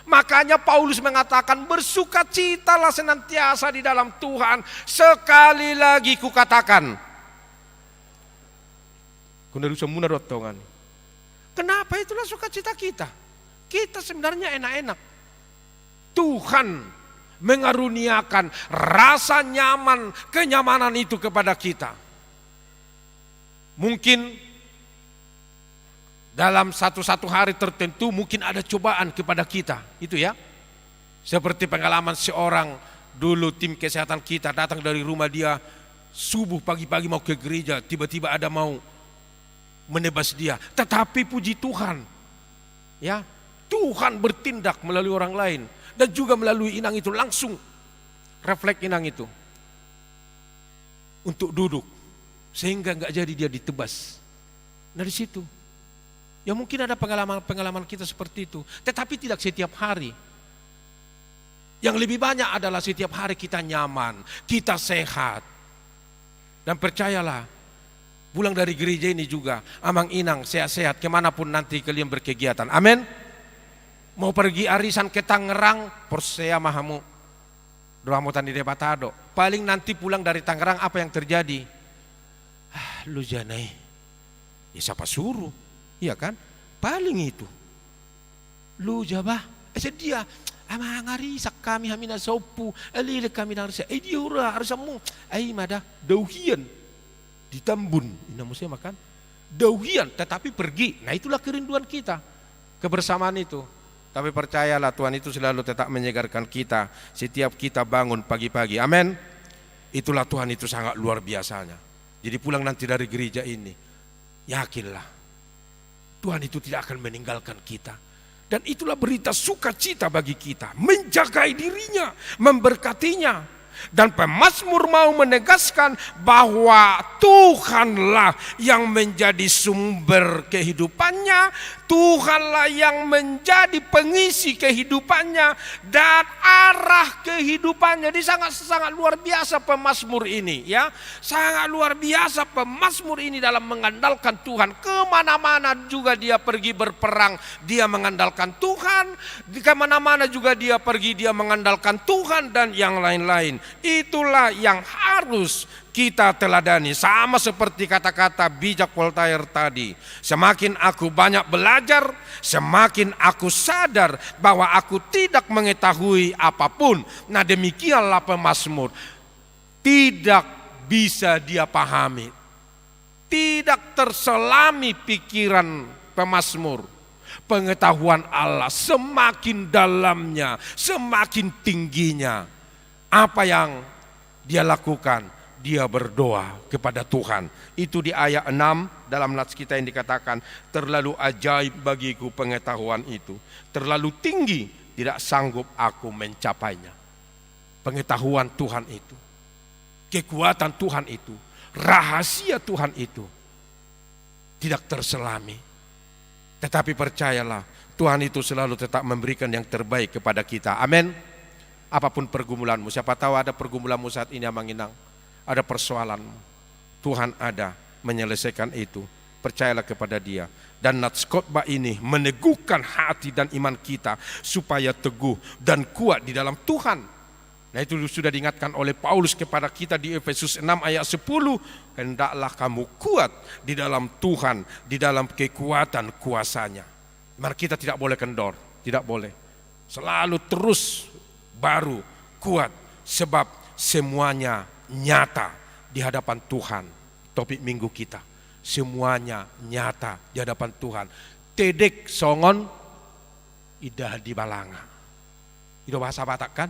Makanya Paulus mengatakan bersukacitalah senantiasa di dalam Tuhan. Sekali lagi kukatakan. Kenapa itulah sukacita kita? Kita sebenarnya enak-enak. Tuhan mengaruniakan rasa nyaman, kenyamanan itu kepada kita. Mungkin dalam satu hari tertentu mungkin ada cobaan kepada kita, itu ya. Seperti pengalaman seorang dulu tim kesehatan kita datang dari rumah dia subuh pagi-pagi mau ke gereja, tiba-tiba ada mau menebas dia. Tetapi puji Tuhan, ya Tuhan bertindak melalui orang lain. Dan juga melalui inang itu langsung refleks inang itu untuk duduk sehingga nggak jadi dia ditebas. Dari situ, ya mungkin ada pengalaman kita seperti itu, tetapi tidak setiap hari. Yang lebih banyak adalah setiap hari kita nyaman, kita sehat, dan percayalah pulang dari gereja ini juga Amang Inang sehat-sehat kemanapun nanti kalian berkegiatan. Amin. Mau pergi arisan ke Tangerang, Porsea mahamu. Doa mau tani debatado. Paling nanti pulang dari Tangerang apa yang terjadi? Lu janai. Ya siapa suruh? Iya kan? Paling itu. Lu jabah, sedia. Ama ngarisak kami hamina sopu, elile kami narisa. Dia ura harsamu. Mada dauhian ditambun. Ina musia makan. Dauhian tetapi pergi. Nah itulah kerinduan kita. Kebersamaan itu. Tapi percayalah Tuhan itu selalu tetap menyegarkan kita setiap kita bangun pagi-pagi. Amin. Itulah Tuhan itu sangat luar biasanya. Jadi pulang nanti dari gereja ini, yakinlah Tuhan itu tidak akan meninggalkan kita. Dan itulah berita sukacita bagi kita, menjagai dirinya, memberkatinya. Dan pemazmur mau menegaskan bahwa Tuhanlah yang menjadi sumber kehidupannya, Tuhanlah yang menjadi pengisi kehidupannya dan arah kehidupannya. Jadi sangat luar biasa pemazmur ini, ya. Sangat luar biasa pemazmur ini dalam mengandalkan Tuhan. Kemana-mana juga dia pergi berperang, dia mengandalkan Tuhan. Kemana-mana juga dia pergi, dia mengandalkan Tuhan dan yang lain-lain. Itulah yang harus kita teladani. Sama seperti kata-kata bijak Voltaire tadi. Semakin aku banyak belajar, semakin aku sadar bahwa aku tidak mengetahui apapun. Nah demikianlah pemazmur. Tidak bisa dia pahami. Tidak terselami pikiran pemazmur. Pengetahuan Allah semakin dalamnya, semakin tingginya. Apa yang dia lakukan? Dia berdoa kepada Tuhan. Itu di ayat 6 dalam nats kita yang dikatakan, terlalu ajaib bagiku pengetahuan itu. Terlalu tinggi, tidak sanggup aku mencapainya. Pengetahuan Tuhan itu, kekuatan Tuhan itu, rahasia Tuhan itu tidak terselami. Tetapi percayalah, Tuhan itu selalu tetap memberikan yang terbaik kepada kita. Amin. Apapun pergumulanmu, siapa tahu ada pergumulanmu saat ini Amanginang, ada persoalanmu, Tuhan ada menyelesaikan itu. Percayalah kepada Dia. Dan nats khotbah ini meneguhkan hati dan iman kita supaya teguh dan kuat di dalam Tuhan. Nah itu sudah diingatkan oleh Paulus kepada kita di Efesus 6 ayat 10. Hendaklah kamu kuat di dalam Tuhan, di dalam kekuatan kuasanya. Mari kita tidak boleh kendor, tidak boleh. Selalu terus baru, kuat, sebab semuanya nyata di hadapan Tuhan. Topik minggu kita, semuanya nyata di hadapan Tuhan. Tedek songon idah di balanga. Itu bahasa Batak kan?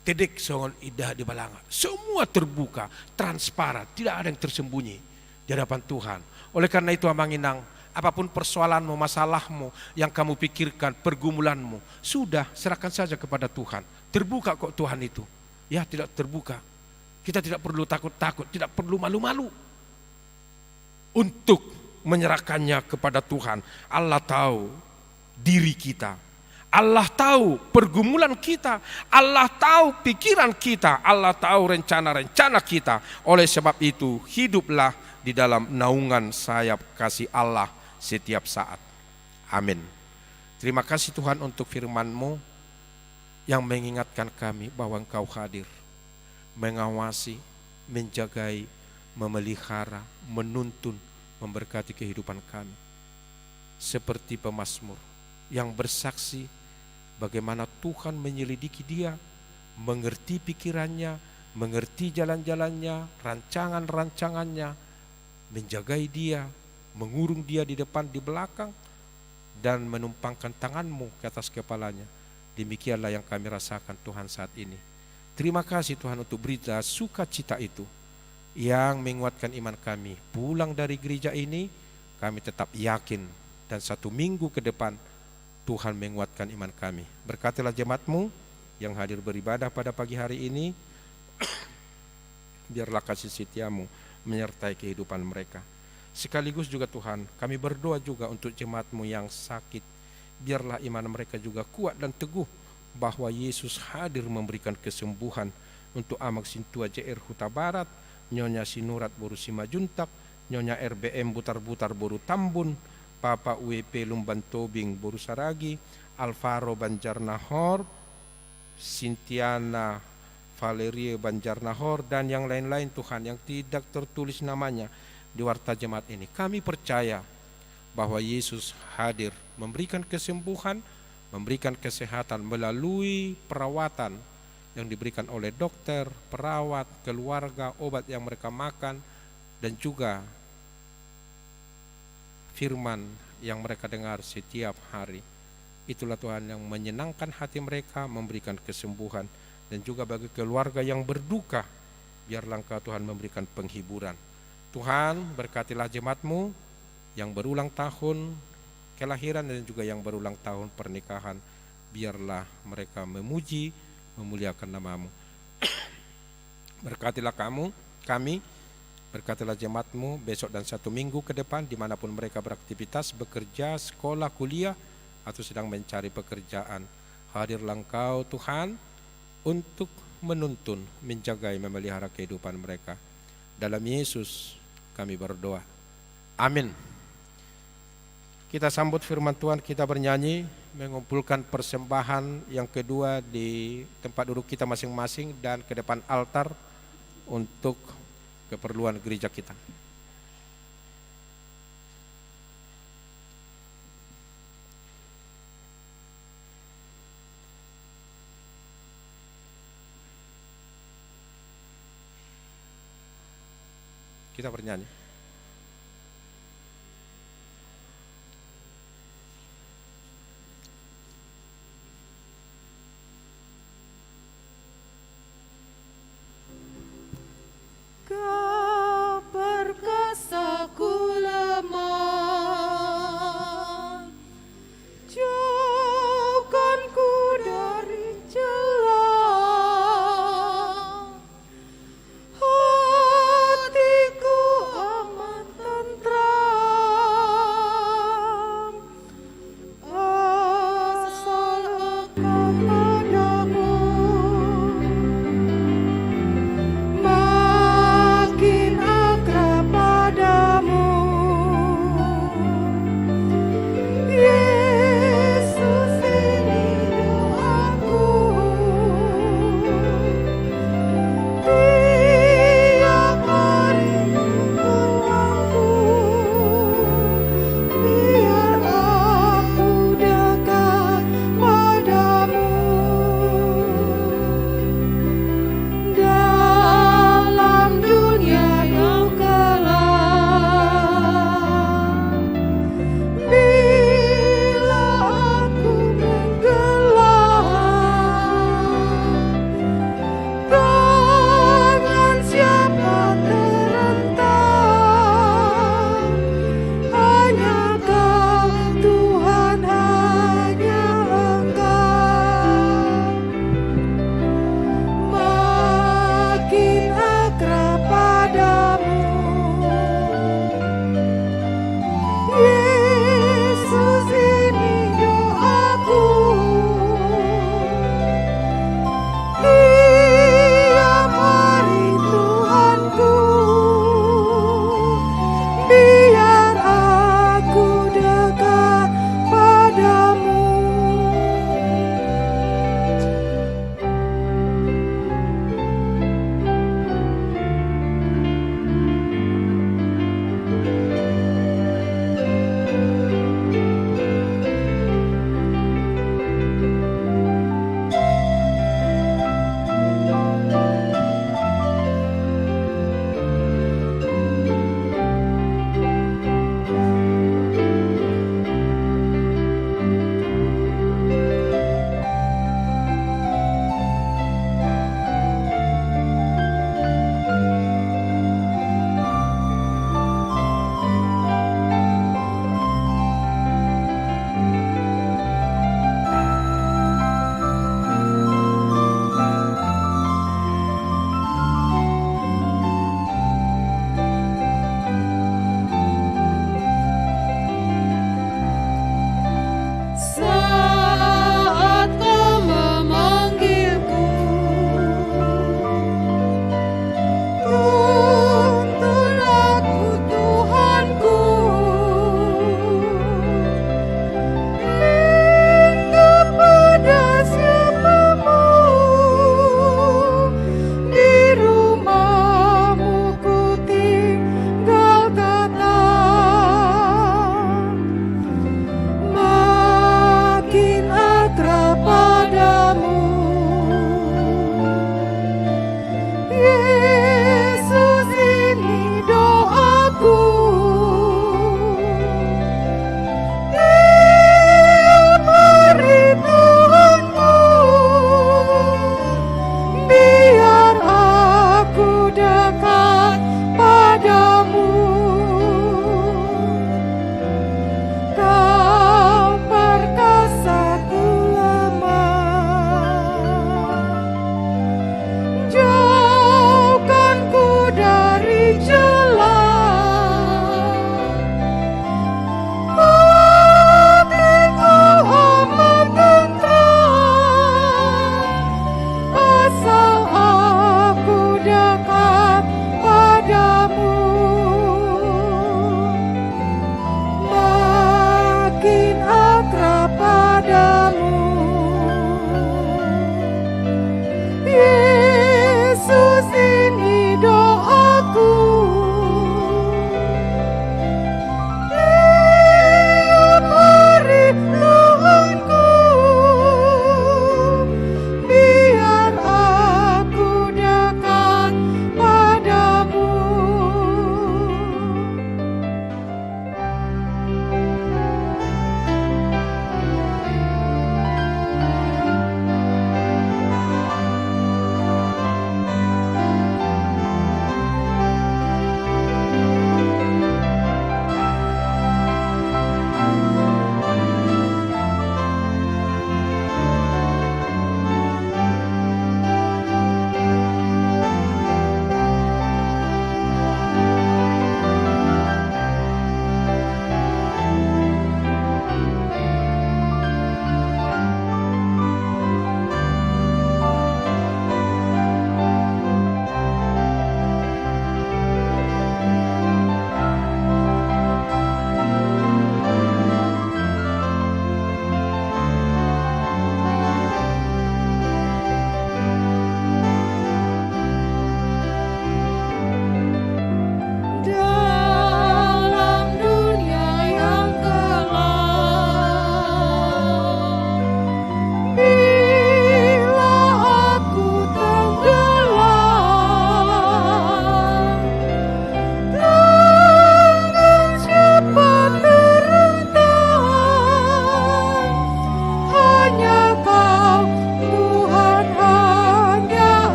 Tedek songon idah di balanga. Semua terbuka, transparan, tidak ada yang tersembunyi di hadapan Tuhan. Oleh karena itu Amanginang, apapun persoalanmu, masalahmu yang kamu pikirkan, pergumulanmu, sudah serahkan saja kepada Tuhan. Terbuka kok Tuhan itu. Ya tidak terbuka. Kita tidak perlu takut-takut, tidak perlu malu-malu untuk menyerahkannya kepada Tuhan. Allah tahu diri kita. Allah tahu pergumulan kita. Allah tahu pikiran kita. Allah tahu rencana-rencana kita. Oleh sebab itu, hiduplah di dalam naungan sayap kasih Allah setiap saat. Amin. Terima kasih Tuhan untuk firman-Mu yang mengingatkan kami bahwa Engkau hadir, mengawasi, menjagai, memelihara, menuntun, memberkati kehidupan kami. Seperti pemazmur yang bersaksi bagaimana Tuhan menyelidiki dia, mengerti pikirannya, mengerti jalan-jalannya, rancangan-rancangannya, menjagai dia, mengurung dia di depan, di belakang, dan menumpangkan tangan-Mu ke atas kepalanya. Demikianlah yang kami rasakan Tuhan saat ini. Terima kasih Tuhan untuk berita sukacita itu yang menguatkan iman kami. Pulang dari gereja ini, kami tetap yakin dan 1 minggu ke depan Tuhan menguatkan iman kami. Berkatilah jemaat-Mu yang hadir beribadah pada pagi hari ini. Biarlah kasih setia-Mu menyertai kehidupan mereka. Sekaligus juga Tuhan, kami berdoa juga untuk jemaat-Mu yang sakit. Biarlah iman mereka juga kuat dan teguh bahwa Yesus hadir memberikan kesembuhan untuk Amak Sintua JR Huta Barat, Nyonya Sinurat Boru Simajuntak, Nyonya RBM Butar-Butar Boru Tambun, Papa UEP Lumban Tobing Boru Saragi, Alvaro Banjarnahor, Sintiana Valerie Banjarnahor, dan yang lain-lain Tuhan yang tidak tertulis namanya. di warta jemaat ini. Kami percaya bahwa Yesus hadir memberikan kesembuhan, memberikan kesehatan melalui perawatan yang diberikan oleh dokter, perawat, keluarga, obat yang mereka makan, dan juga firman yang mereka dengar setiap hari. Itulah Tuhan yang menyenangkan hati mereka, memberikan kesembuhan. Dan juga bagi keluarga yang berduka, biarlah Engkau Tuhan memberikan penghiburan. Tuhan, berkatilah jemaat-Mu yang berulang tahun kelahiran dan juga yang berulang tahun pernikahan. Biarlah mereka memuji, memuliakan nama-Mu. Berkatilah kami, berkatilah jemaat-Mu besok dan 1 minggu ke depan, dimanapun mereka beraktivitas, bekerja, sekolah, kuliah, atau sedang mencari pekerjaan. Hadirlah Engkau Tuhan untuk menuntun, menjaga, memelihara kehidupan mereka. Dalam Yesus kami berdoa. Amin. Kita sambut firman Tuhan, kita bernyanyi, mengumpulkan persembahan yang kedua di tempat duduk kita masing-masing dan ke depan altar untuk keperluan gereja kita. Kita bernyanyi. Kau perkasa ku lemah, jauhkan ku dari celah, hatiku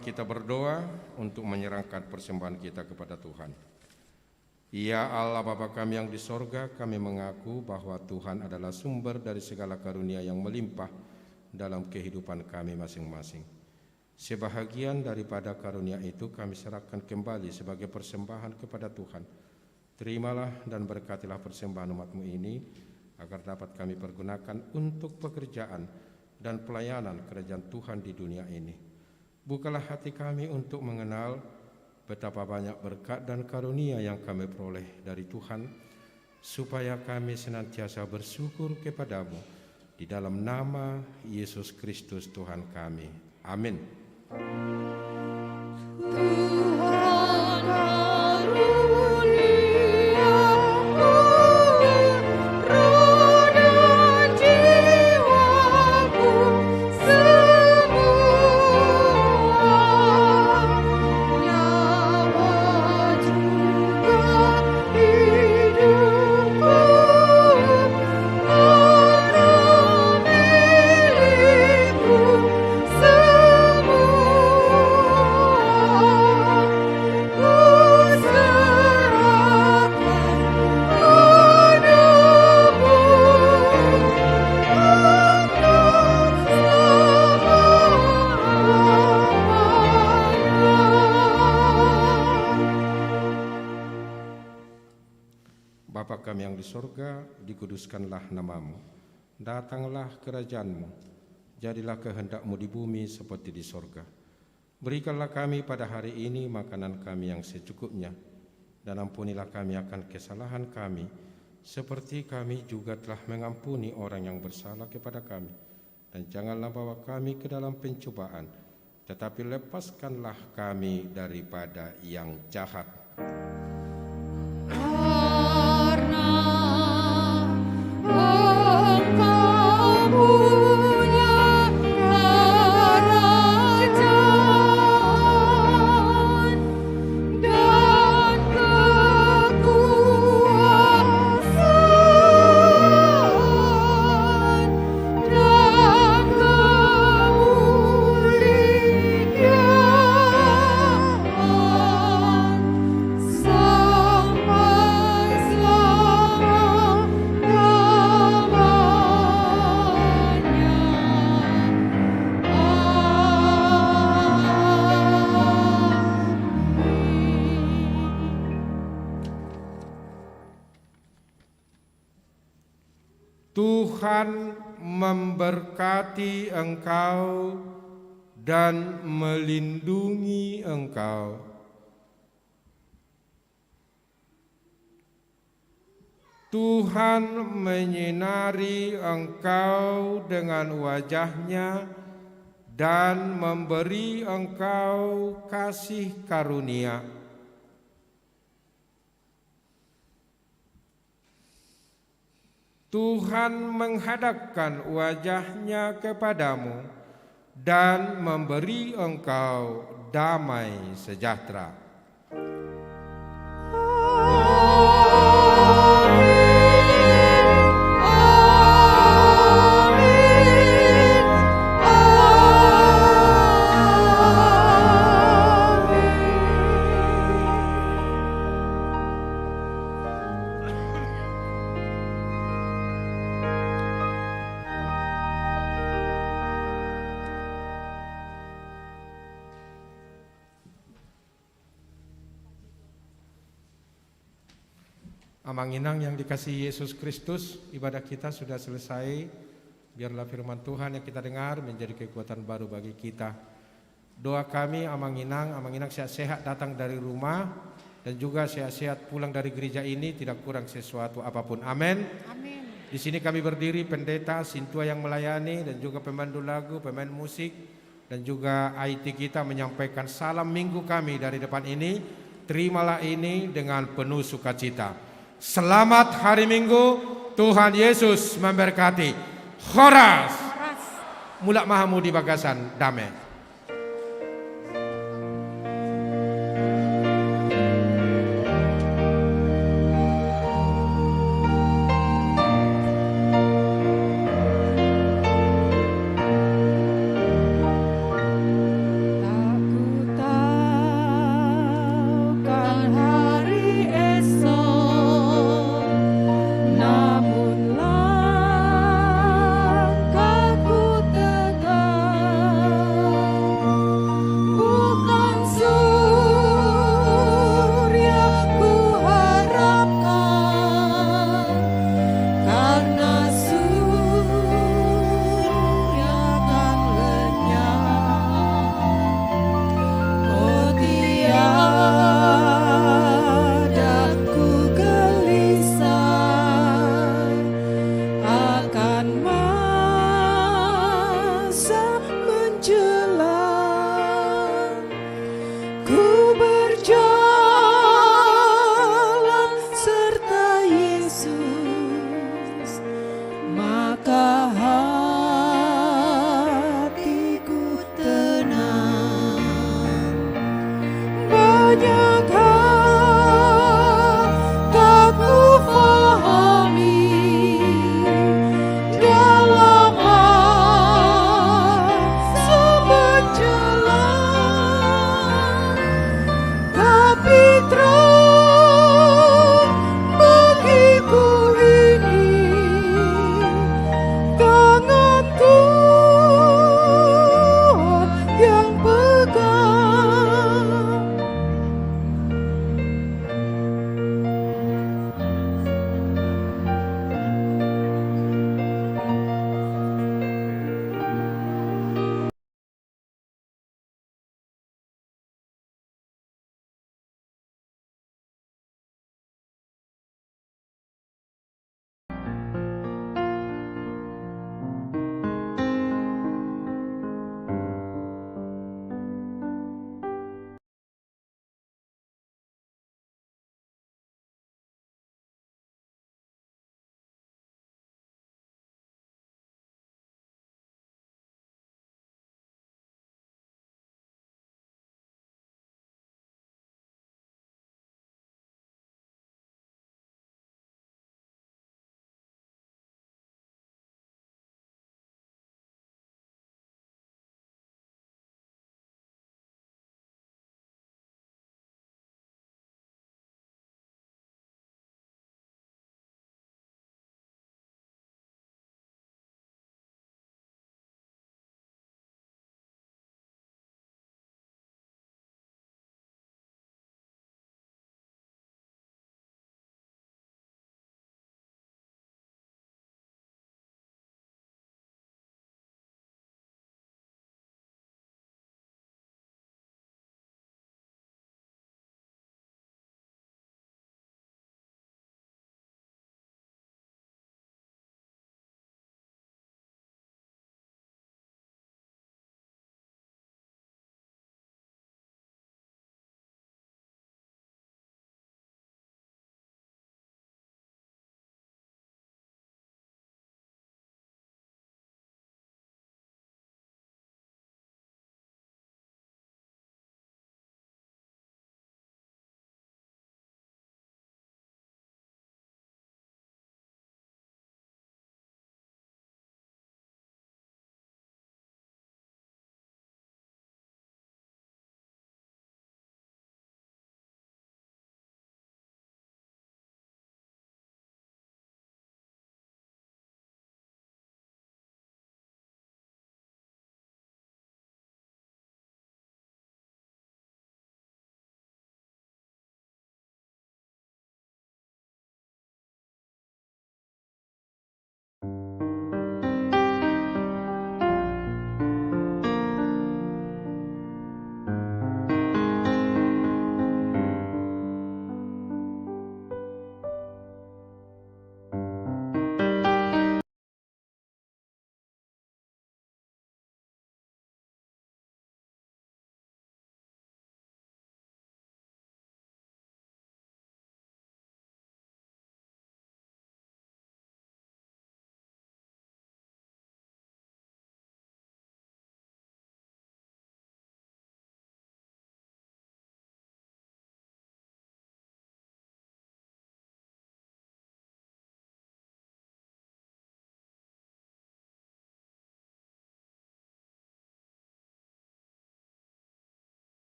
Marilah kita berdoa untuk menyerahkan persembahan kita kepada Tuhan. Ya Allah Bapa kami yang di sorga, kami mengaku bahwa Tuhan adalah sumber dari segala karunia yang melimpah dalam kehidupan kami masing-masing. Sebahagian daripada karunia itu kami serahkan kembali sebagai persembahan kepada Tuhan. Terimalah dan berkatilah persembahan umat-Mu ini, agar dapat kami pergunakan untuk pekerjaan dan pelayanan kerajaan Tuhan di dunia ini. Bukalah hati kami untuk mengenal betapa banyak berkat dan karunia yang kami peroleh dari Tuhan, supaya kami senantiasa bersyukur kepada-Mu di dalam nama Yesus Kristus Tuhan kami. Amin. Bapa kami yang di sorga, dikuduskanlah nama-Mu. Datanglah kerajaan-Mu. Jadilah kehendak-Mu di bumi seperti di sorga. Berikanlah kami pada hari ini makanan kami yang secukupnya, dan ampunilah kami akan kesalahan kami, seperti kami juga telah mengampuni orang yang bersalah kepada kami. Dan janganlah bawa kami ke dalam pencobaan, tetapi lepaskanlah kami daripada yang jahat. Tuhan memberkati engkau dan melindungi engkau. Tuhan menyinari engkau dengan wajah-Nya dan memberi engkau kasih karunia. Tuhan menghadapkan wajah-Nya kepadamu dan memberi engkau damai sejahtera. Amanginang yang dikasihi Yesus Kristus, ibadah kita sudah selesai. Biarlah firman Tuhan yang kita dengar menjadi kekuatan baru bagi kita. Doa kami Amanginang sehat-sehat datang dari rumah dan juga sehat-sehat pulang dari gereja ini, tidak kurang sesuatu apapun. Amin. Amin. Di sini kami berdiri pendeta, Sintua yang melayani, dan juga pemandu lagu, pemain musik, dan juga IT kita menyampaikan salam minggu kami dari depan ini. Terimalah ini dengan penuh sukacita. Selamat hari Minggu, Tuhan Yesus memberkati. Horas. Mulak mahamu di bagasan damai.